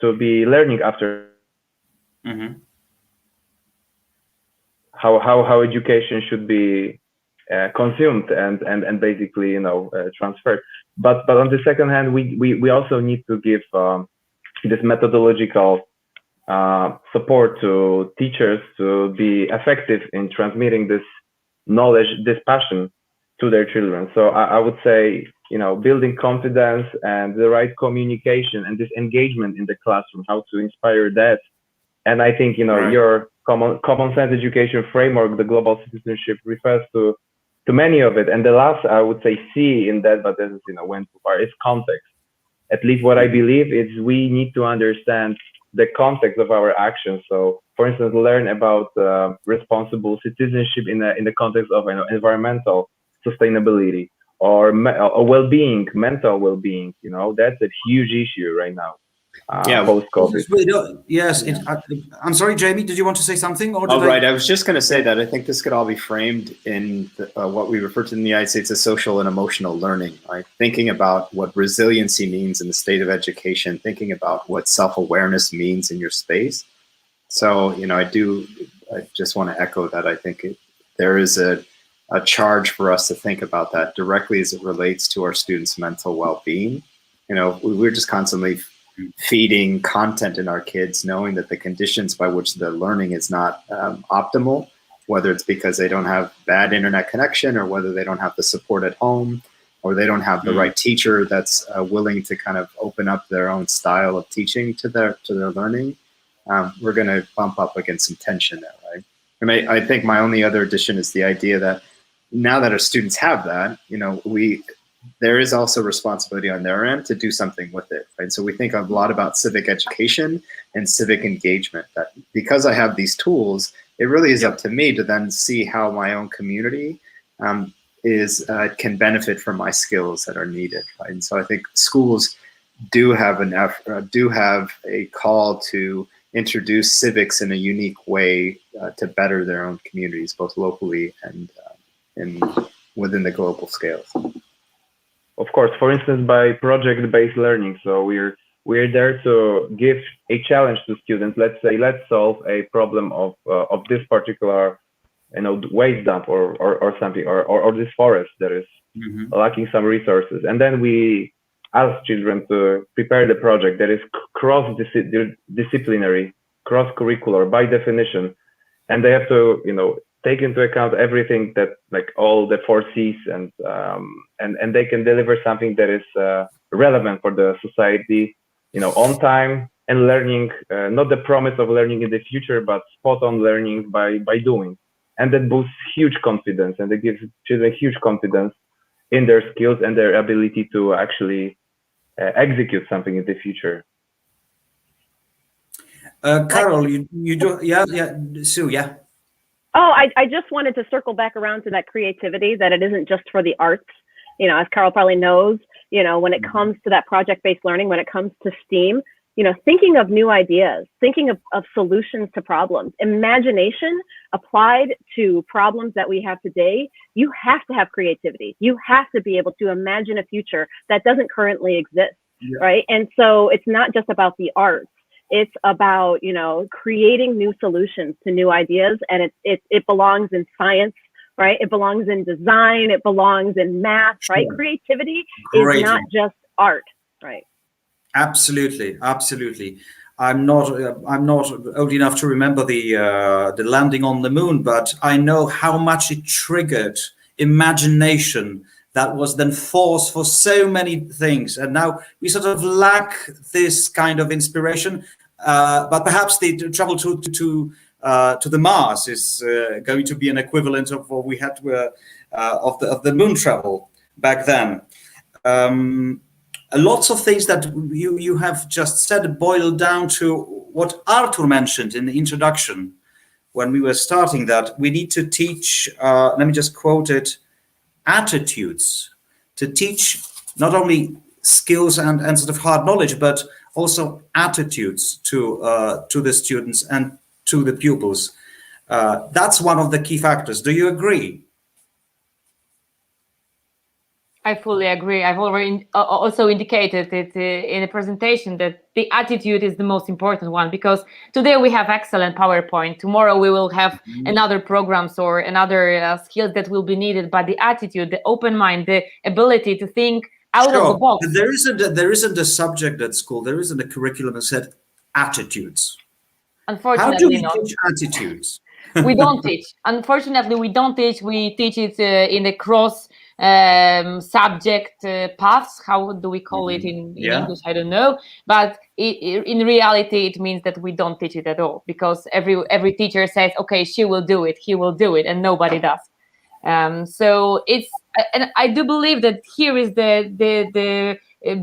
to be learning after how education should be consumed and basically transferred. But on the second hand, we also need to give this methodological support to teachers to be effective in transmitting this knowledge, this passion to their children. So I would say, building confidence and the right communication and this engagement in the classroom, how to inspire that. And I think, your common sense education framework, the global citizenship, refers to many of it. And the last, I would say, C in that, but this is, went too far, is context. At least what I believe is we need to understand the context of our actions. So, for instance, learn about responsible citizenship in the context of environmental sustainability or well-being, mental well-being. That's a huge issue right now. Post-COVID. Yes. I'm sorry, Jamie, did you want to say something? Or right. I was just going to say that I think this could all be framed in what we refer to in the United States as social and emotional learning, right? Thinking about what resiliency means in the state of education, thinking about what self-awareness means in your space. So, I just want to echo that. I think there is a charge for us to think about that directly as it relates to our students' mental well-being. We're just constantly feeding content in our kids, knowing that the conditions by which they're learning is not optimal, whether it's because they don't have bad internet connection or whether they don't have the support at home or they don't have the right teacher that's willing to kind of open up their own style of teaching to their learning. We're going to bump up against some tension there, right? And I think my only other addition is the idea that now that our students have that, there is also responsibility on their end to do something with it, right? So we think a lot about civic education and civic engagement, that because I have these tools, it really is up to me to then see how my own community can benefit from my skills that are needed, right? And so I think schools do have a call to introduce civics in a unique way to better their own communities, both locally and within the global scales. Of course, for instance, by project-based learning. So we're there to give a challenge to students. Let's say, let's solve a problem of this particular, waste dump or something, or this forest that is lacking some resources. And then we ask children to prepare the project that is cross-disciplinary, cross-curricular by definition, and they have to, take into account everything that, like all the 4 C's, and they can deliver something that is relevant for the society, on time and learning, not the promise of learning in the future, but spot on learning by doing. And that boosts huge confidence, and it gives children huge confidence in their skills and their ability to actually execute something in the future. Carol, you do, Sue, yeah. Oh, I just wanted to circle back around to that creativity, that it isn't just for the arts. As Carol probably knows, when it comes to that project-based learning, when it comes to STEAM, thinking of new ideas, thinking of solutions to problems, imagination applied to problems that we have today, you have to have creativity. You have to be able to imagine a future that doesn't currently exist. right? And so it's not just about the arts. It's about, creating new solutions to new ideas, and it belongs in science, right? It belongs in design. It belongs in math, right? Creativity is not just art, right? Absolutely, absolutely. I'm not old enough to remember the landing on the moon, but I know how much it triggered imagination that was then force for so many things. And now we sort of lack this kind of inspiration. But perhaps the travel to the Mars is going to be an equivalent of what we had of the moon travel back then. Lots of things that you have just said boil down to what Arthur mentioned in the introduction when we were starting, that we need to teach, let me just quote it, attitudes, to teach not only skills and sort of hard knowledge, but also attitudes to the students and to the pupils. That's one of the key factors. Do you agree? I fully agree. I've already also indicated it in a presentation that the attitude is the most important one, because today we have excellent PowerPoint. Tomorrow we will have another programs or another skills that will be needed. But the attitude, the open mind, the ability to think out of the box. There isn't a subject at school. There isn't a curriculum that said attitudes. Unfortunately, how do we teach attitudes? We don't teach. Unfortunately, we don't teach. We teach it in the cross subject paths. How do we call it in English? I don't know. But in reality, it means that we don't teach it at all, because every teacher says, okay, she will do it, he will do it, and nobody does. So it's, and I do believe that here is the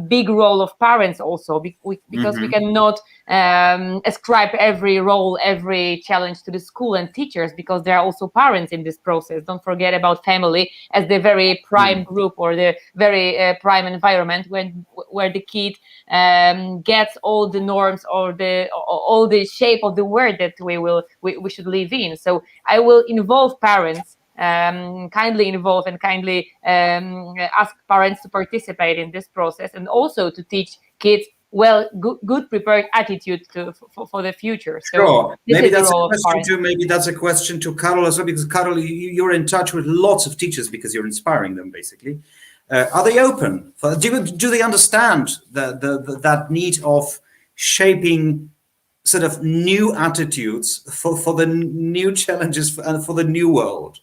big role of parents also, because we cannot ascribe every role, every challenge to the school and teachers, because there are also parents in this process. Don't forget about family as the very prime group, or the very prime environment where the kid gets all the norms, or all the shape of the world that we should live in. So I will involve parents, kindly involve and kindly ask parents to participate in this process, and also to teach kids good prepared attitude for the future. So sure. Maybe that's a question to Karol as well, because Karol, you're in touch with lots of teachers because you're inspiring them, basically. Are they open? Do they understand that need of shaping sort of new attitudes for the new challenges and for the new world?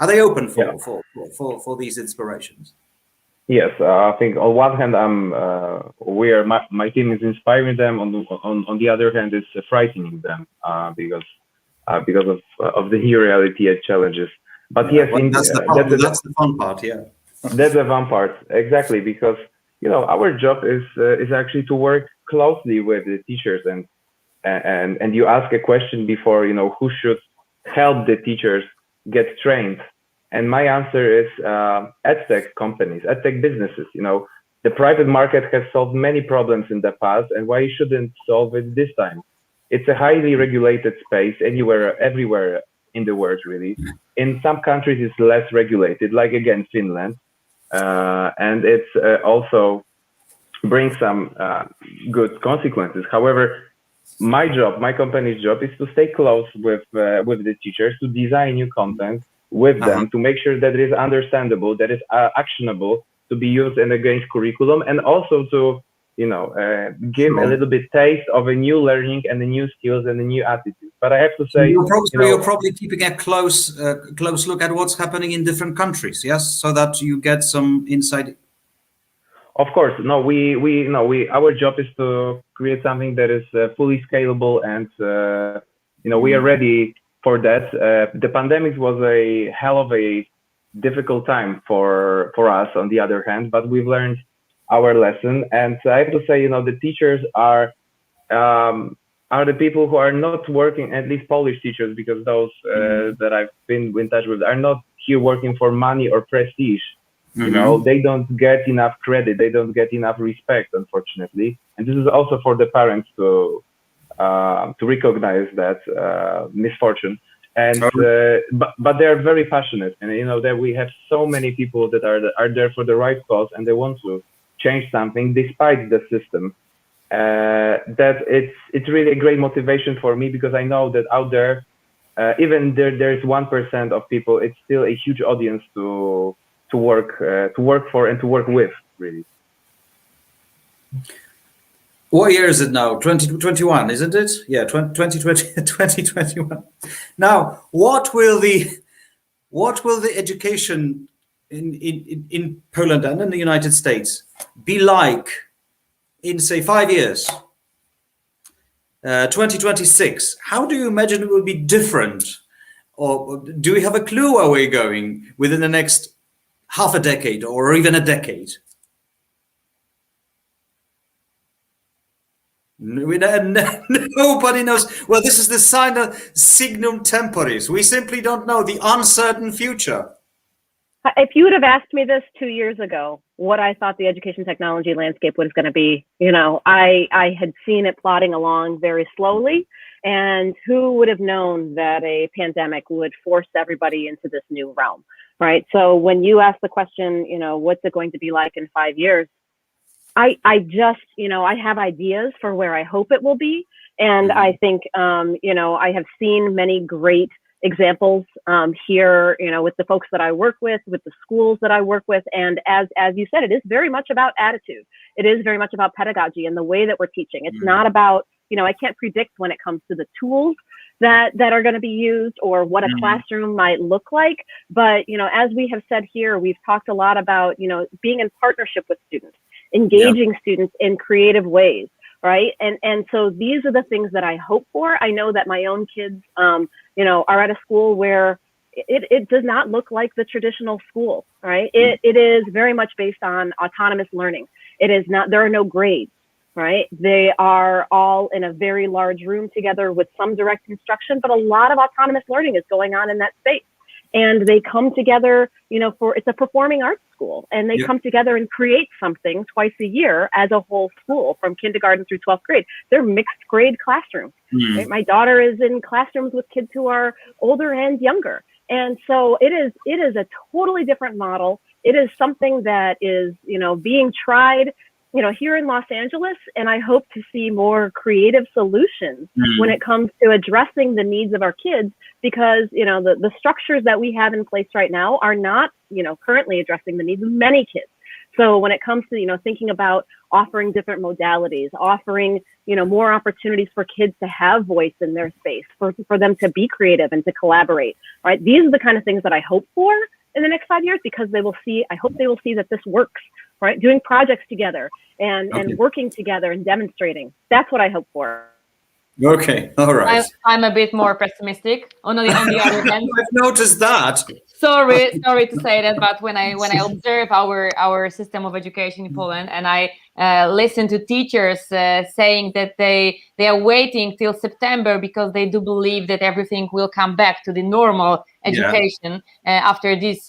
Are they open for these inspirations? Yes, I think on one hand, my team is inspiring them. On the other hand, it's frightening them because of the new reality and challenges. But that's the fun part. Yeah, that's the fun part, exactly, because our job is actually to work closely with the teachers, and you ask a question before, who should help the teachers get trained. And my answer is edtech companies, edtech businesses. The private market has solved many problems in the past, and why shouldn't solve it this time? It's a highly regulated space everywhere in the world, really. In some countries, it's less regulated, like again Finland, and it's also brings some good consequences. However, my company's job is to stay close with the teachers, to design new content with them, to make sure that it is understandable, that it's actionable, to be used in against curriculum, and also to give a little bit taste of a new learning and the new skills and the new attitudes. But I have to say, you're probably keeping a close look at what's happening in different countries, yes, so that you get some insight. Of course, no. Our job is to create something that is fully scalable, and we are ready for that. The pandemic was a hell of a difficult time for us, on the other hand, but we've learned our lesson. And I have to say, the teachers are the people who are not working, at least Polish teachers, because those that I've been in touch with are not here working for money or prestige. They don't get enough credit, they don't get enough respect, unfortunately. And this is also for the parents to recognize that misfortune. And but they are very passionate, and that we have so many people that are there for the right cause, and they want to change something despite the system, that it's really a great motivation for me, because I know that out there, even there's 1% of people, it's still a huge audience to work for and to work with, really. What year is it now? 2021, isn't it? Yeah, 2020, 2021. Now, what will the education in Poland and in the United States be like in, say, 5 years? 2026. How do you imagine it will be different? Or do we have a clue where we're going within the next half a decade or even a decade? Nobody knows. Well, this is the sign of signum temporis. We simply don't know the uncertain future. If you would have asked me this 2 years ago, what I thought the education technology landscape was going to be, I had seen it plodding along very slowly. And who would have known that a pandemic would force everybody into this new realm, right? So when you ask the question, what's it going to be like in 5 years? I just, I have ideas for where I hope it will be. And I think, I have seen many great examples here, with the folks that I work with the schools that I work with. And as you said, it is very much about attitude. It is very much about pedagogy and the way that we're teaching. It's not about, I can't predict when it comes to the tools that are going to be used or what a classroom might look like. But, as we have said here, we've talked a lot about, being in partnership with students, engaging students in creative ways. Right. And so these are the things that I hope for. I know that my own kids, are at a school where it does not look like the traditional school. Right. It is very much based on autonomous learning. It is not, there are no grades. Right. They are all in a very large room together with some direct instruction, but a lot of autonomous learning is going on in that space. And they come together, it's a performing arts school, and they come together and create something twice a year as a whole school from kindergarten through 12th grade. They're mixed grade classrooms. Right? My daughter is in classrooms with kids who are older and younger. And so it is a totally different model. It is something that is, being tried, here in Los Angeles, and I hope to see more creative solutions when it comes to addressing the needs of our kids, because, the structures that we have in place right now are not, currently addressing the needs of many kids. So when it comes to, thinking about offering different modalities, offering, more opportunities for kids to have voice in their space, for them to be creative and to collaborate, right? These are the kind of things that I hope for in the next 5 years, because I hope they will see that this works. Right, doing projects together and working together and demonstrating. That's what I hope for. Okay, all right. I'm a bit more pessimistic. On the other hand, I've noticed that. Sorry to say that, but when I observe our system of education in Poland, and I listen to teachers saying that they are waiting till September because they do believe that everything will come back to the normal education after this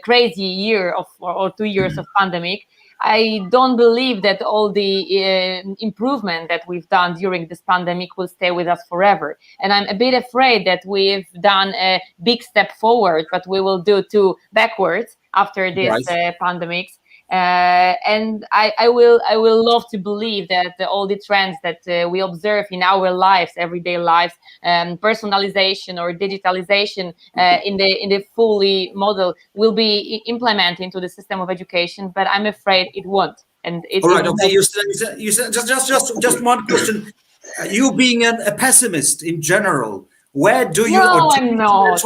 crazy year or 2 years of pandemic. I don't believe that all the improvement that we've done during this pandemic will stay with us forever. And I'm a bit afraid that we've done a big step forward, but we will do two backwards after this pandemics. And I will love to believe that all the trends that we observe in our lives, everyday lives, personalization or digitalization in the fully model will be implemented into the system of education, but I'm afraid it won't. And it's all right. Okay, you said just one question. You being a pessimist in general, where do you? No, I'm not.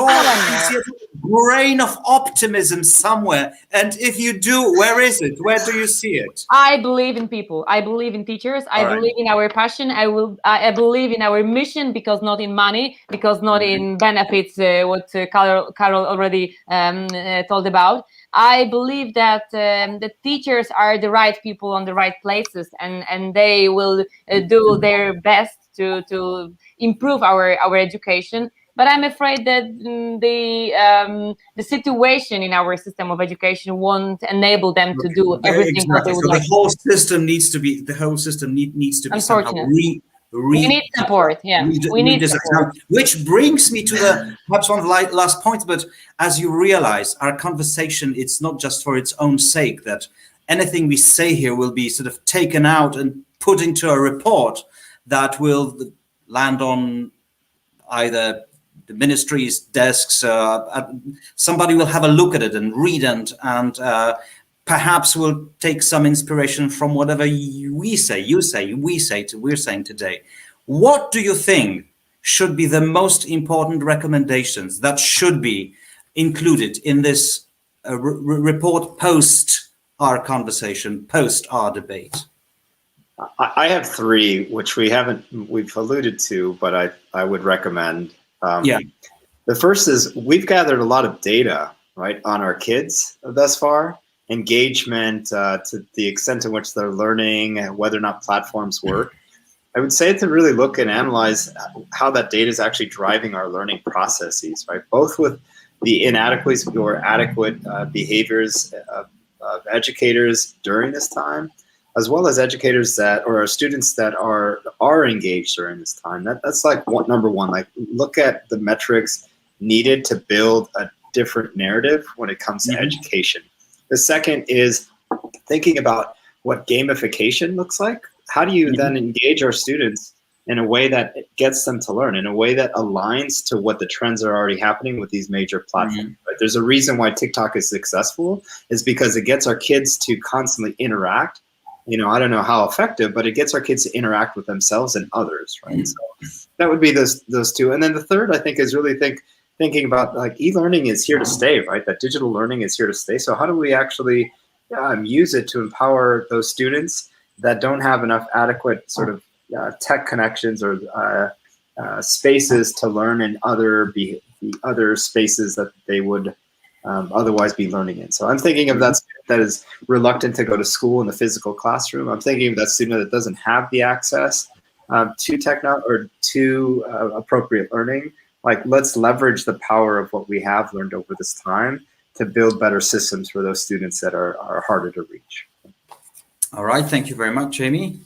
Grain of optimism somewhere, and if you do, where is it? Where do you see it? I believe in people. I believe in teachers. I believe in our passion. I believe in our mission, because not in money, because not in benefits. What Carol already told about. I believe that the teachers are the right people on the right places, and they will do their best to improve our education. But I'm afraid that the situation in our system of education won't enable them to do everything what they would like. The whole system needs to be somehow we need support. We need support. Which brings me to the perhaps one of the last points. But as you realize, our conversation, it's not just for its own sake that anything we say here will be sort of taken out and put into a report that will land on either the ministry's desks. Somebody will have a look at it and read and perhaps will take some inspiration from whatever we're saying today. What do you think should be the most important recommendations that should be included in this report post our conversation, post our debate? I have three, which we've alluded to, but I would recommend. The first is we've gathered a lot of data, right, on our kids thus far, engagement, to the extent to which they're learning, whether or not platforms work. I would say to really look and analyze how that data is actually driving our learning processes, right? Both with the inadequacies or adequate behaviors of educators during this time, as well as educators or students that are engaged during this time. That's like number one. Like, look at the metrics needed to build a different narrative when it comes to education. The second is thinking about what gamification looks like. How do you then engage our students in a way that gets them to learn, in a way that aligns to what the trends are already happening with these major platforms? Right? There's a reason why TikTok is successful, is because it gets our kids to constantly interact. I don't know how effective, but it gets our kids to interact with themselves and others, right? So that would be those two. And then the third, I think, is really thinking about, like, e-learning is here to stay, right? That digital learning is here to stay. So how do we actually use it to empower those students that don't have enough adequate sort of tech connections or spaces to learn in other spaces that they would otherwise be learning in? So I'm thinking of that student that is reluctant to go to school in the physical classroom. I'm thinking of that student that doesn't have the access to technology or to appropriate learning. Like, let's leverage the power of what we have learned over this time to build better systems for those students that are harder to reach. All right, thank you very much, Jamie.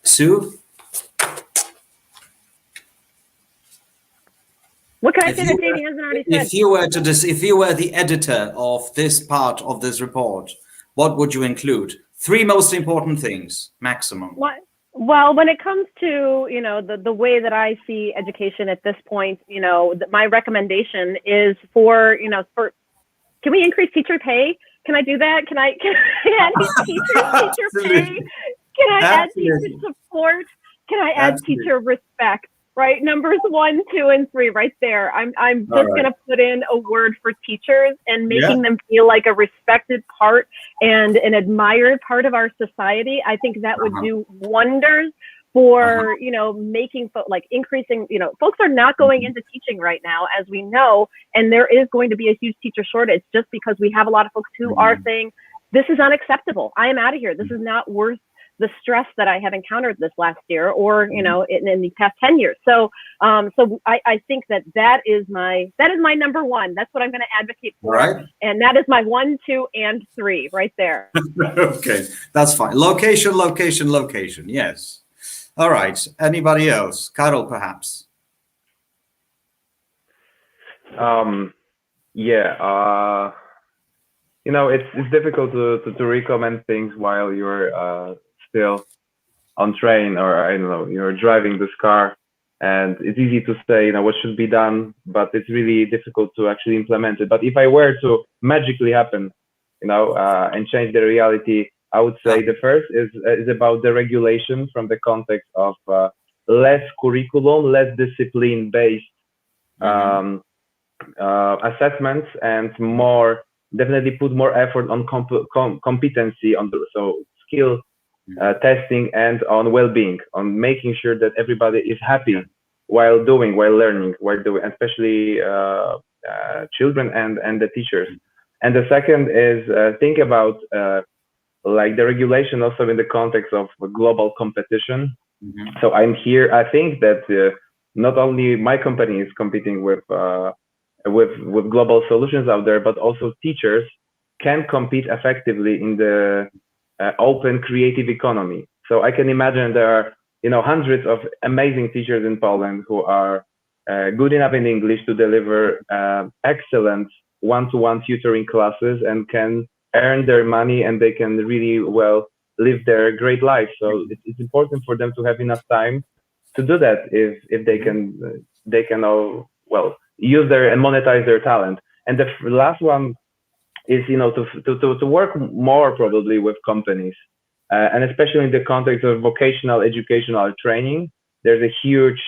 Sue? What can I say that Jamie hasn't already said? If you were the editor of this part of this report, what would you include? 3 most important things, maximum. Well, when it comes to, the way that I see education at this point, my recommendation is can we increase teacher pay? Can I do that? Can I add teacher pay? Can I add teacher support? Can I add teacher respect? Right, numbers 1, 2, and 3, right there. I'm just going to put in a word for teachers and making them feel like a respected part and an admired part of our society. I think that would do wonders for making increasing. Folks are not going into teaching right now, as we know, and there is going to be a huge teacher shortage just because we have a lot of folks who are saying this is unacceptable. I am out of here. This is not worth the stress that I have encountered this last year, or in the past 10 years. So I think that is my number one. That's what I'm going to advocate for, right. And that is my 1, 2, and 3 right there. Okay, that's fine. Location. Yes. All right. Anybody else? Karol, perhaps. It's difficult to recommend things while you're still on train, or I don't know, you're driving this car, and it's easy to say, what should be done, but it's really difficult to actually implement it. But if I were to magically happen, and change the reality, I would say the first is about the regulation from the context of less curriculum, less discipline-based assessments, and definitely put more effort on competency, so skill testing, and on well-being, on making sure that everybody is happy while learning, especially children and the teachers. And the second is think about the regulation also in the context of global competition. So I think that not only my company is competing with global solutions out there, but also teachers can compete effectively in the open creative economy. So I can imagine there are hundreds of amazing teachers in Poland who are good enough in English to deliver excellent one-to-one tutoring classes, and can earn their money and they can really well live their great life. So it's important for them to have enough time to do that if they can use their and monetize their talent. And the last one is to work more probably with companies, and especially in the context of vocational educational training. There's a huge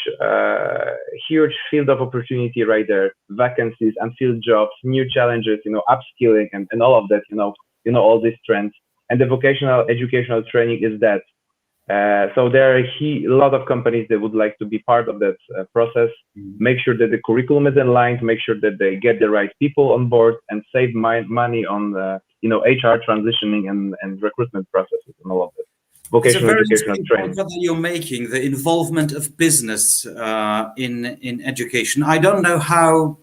field of opportunity right there, vacancies, unfilled jobs, new challenges, upskilling and all of that, all these trends. And the vocational educational training is that. So there are a lot of companies that would like to be part of that process, make sure that the curriculum is aligned, make sure that they get the right people on board, and save money on HR transitioning and recruitment processes and all of that. Vocational educational training that you're making, the involvement of business in education. I don't know how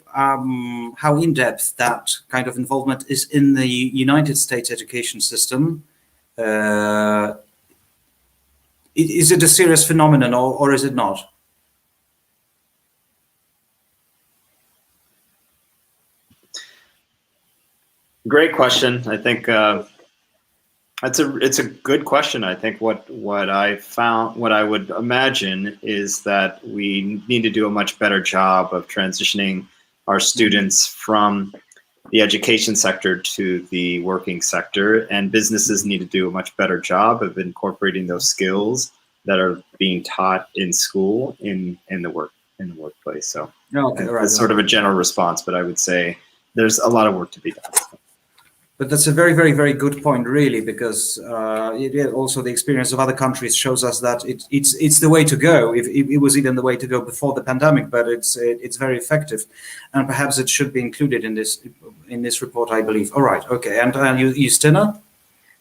in depth that kind of involvement is in the United States education system. Is it a serious phenomenon or is it not? Great question. I think it's a good question. I think what I would imagine is that we need to do a much better job of transitioning our students from the education sector to the working sector, and businesses need to do a much better job of incorporating those skills that are being taught in school in the workplace. So that's sort of a general response, but I would say there's a lot of work to be done. But that's a very, very, very good point, really, because also the experience of other countries shows us that it's the way to go. It was even the way to go before the pandemic, but it's very effective, and perhaps it should be included in this report, I believe. All right, okay, and Justyna?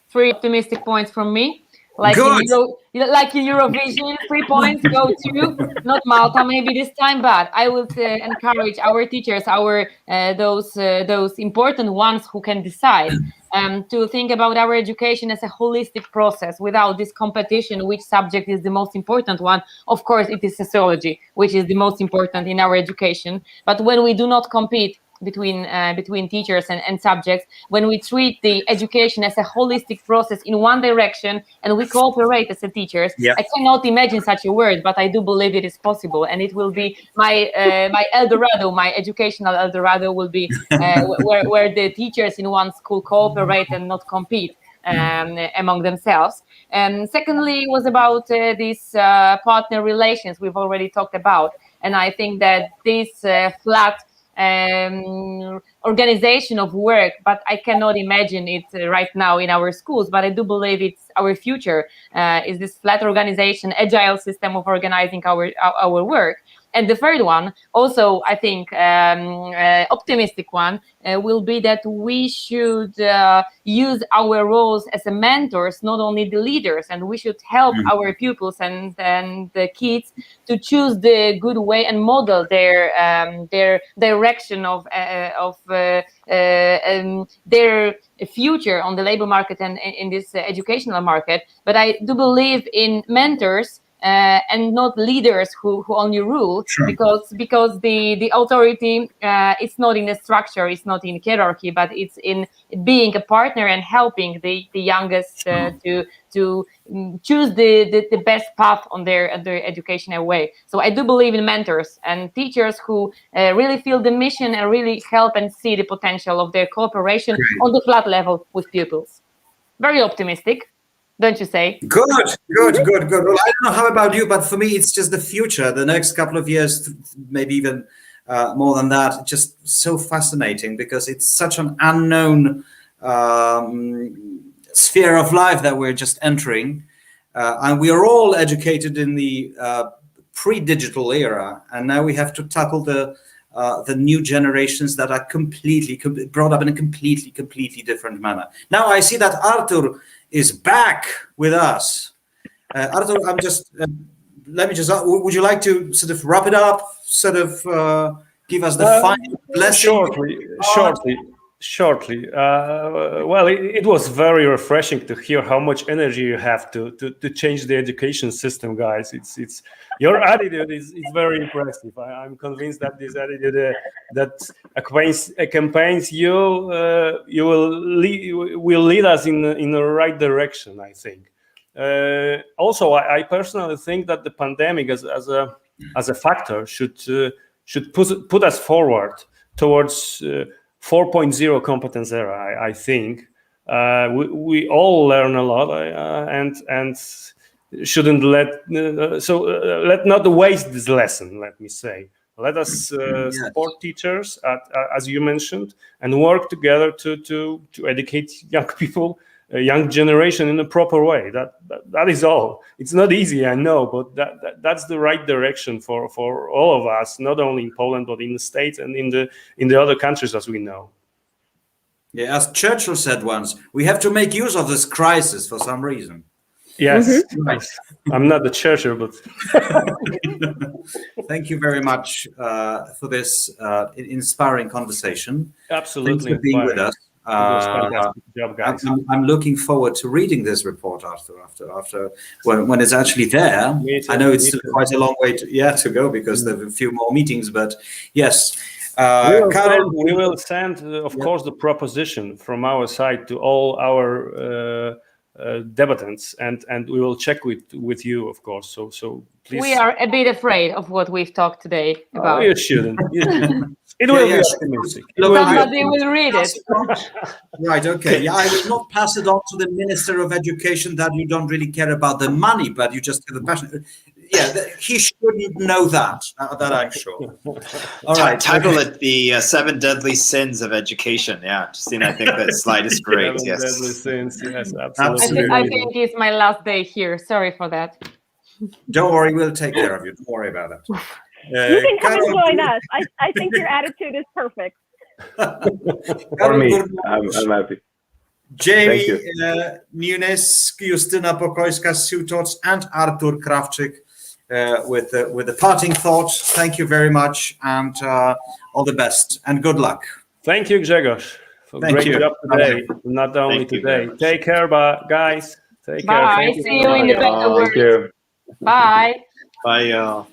3 optimistic points from me. Like in Eurovision, 3 points go to not Malta maybe this time, but I would encourage our teachers, those important ones who can decide, to think about our education as a holistic process without this competition. Which subject is the most important one? Of course, it is sociology, which is the most important in our education. But when we do not compete between teachers and subjects, when we treat the education as a holistic process in one direction and we cooperate as teachers, I cannot imagine such a word, but I do believe it is possible, and it will be my Eldorado, my educational Eldorado will be where the teachers in one school cooperate and not compete among themselves. And secondly was about these partner relations we've already talked about, and I think that this flat organization of work, but I cannot imagine it right now in our schools, but I do believe it's our future, is this flat organization, agile system of organizing our work. And the third one, also I think optimistic one, will be that we should use our roles as a mentors, not only the leaders, and we should help our pupils and the kids to choose the good way and model their direction of their future on the labor market and in this educational market. But I do believe in mentors and not leaders who only rule, because the authority it's not in a structure, it's not in hierarchy, but it's in being a partner and helping the youngest to choose the best path on their educational way. So I do believe in mentors and teachers who really feel the mission and really help and see the potential of their cooperation on the flat level with pupils. Very optimistic, don't you say? Good. Well, I don't know how about you, but for me, it's just the future. The next couple of years, maybe even more than that, just so fascinating because it's such an unknown sphere of life that we're just entering. And we are all educated in the pre-digital era. And now we have to tackle the new generations that are completely brought up in a completely different manner. Now I see that Artur is back with us. Artur, let me just, would you like to sort of wrap it up, sort of give us the final blessing? Shortly. Shortly, well, it was very refreshing to hear how much energy you have to change the education system, guys. It's your attitude is very impressive. I'm convinced that this attitude that accompanies you will lead us in the right direction, I think. Also, I personally think that the pandemic as a factor should put us forward towards 4.0 competence era. I think we all learn a lot, and shouldn't let not waste this lesson. Let me say, let us support teachers, as you mentioned, and work together to educate young people, a young generation in a proper way. That is all. It's not easy, I know, but that's the right direction for all of us, not only in Poland but in the States and in the other countries, as we know. Yeah, as Churchill said once, we have to make use of this crisis for some reason. Yes, right. I'm not the churcher, but thank you very much for this inspiring conversation. Absolutely, thanks for being with us. Fantastic job, guys. I'm looking forward to reading this report after when it's actually there. I know it's still quite a long way to go because there are a few more meetings, but yes. We will send, of course, the proposition from our side to all our debatants, and we will check with you, of course. So please. We are a bit afraid of what we've talked today about. You shouldn't. It will be optimistic. Somebody will read it. Right. Okay. Yeah, I will not pass it on to the Minister of Education that you don't really care about the money, but you just have the passion. Yeah, he shouldn't know that. That I'm sure. All right. Title it the 7 Deadly Sins of Education. Yeah, Justine, I think that slide is great. 7 yes. Deadly Sins. Yes, absolutely. I think it's my last day here. Sorry for that. Don't worry, we'll take care of you. Don't worry about that. You can come and join us. I think your attitude is perfect. For me, I'm happy. Jamie Nunes, Justyna Pokojska-Sutoc, and Artur Krawczyk with the parting thought. Thank you very much, and all the best, and good luck. Thank you, Grzegorz. Great job today. Not only today. Take care, guys. Take care. Bye. See you in the better world. Thank you. Bye. Bye, y'all.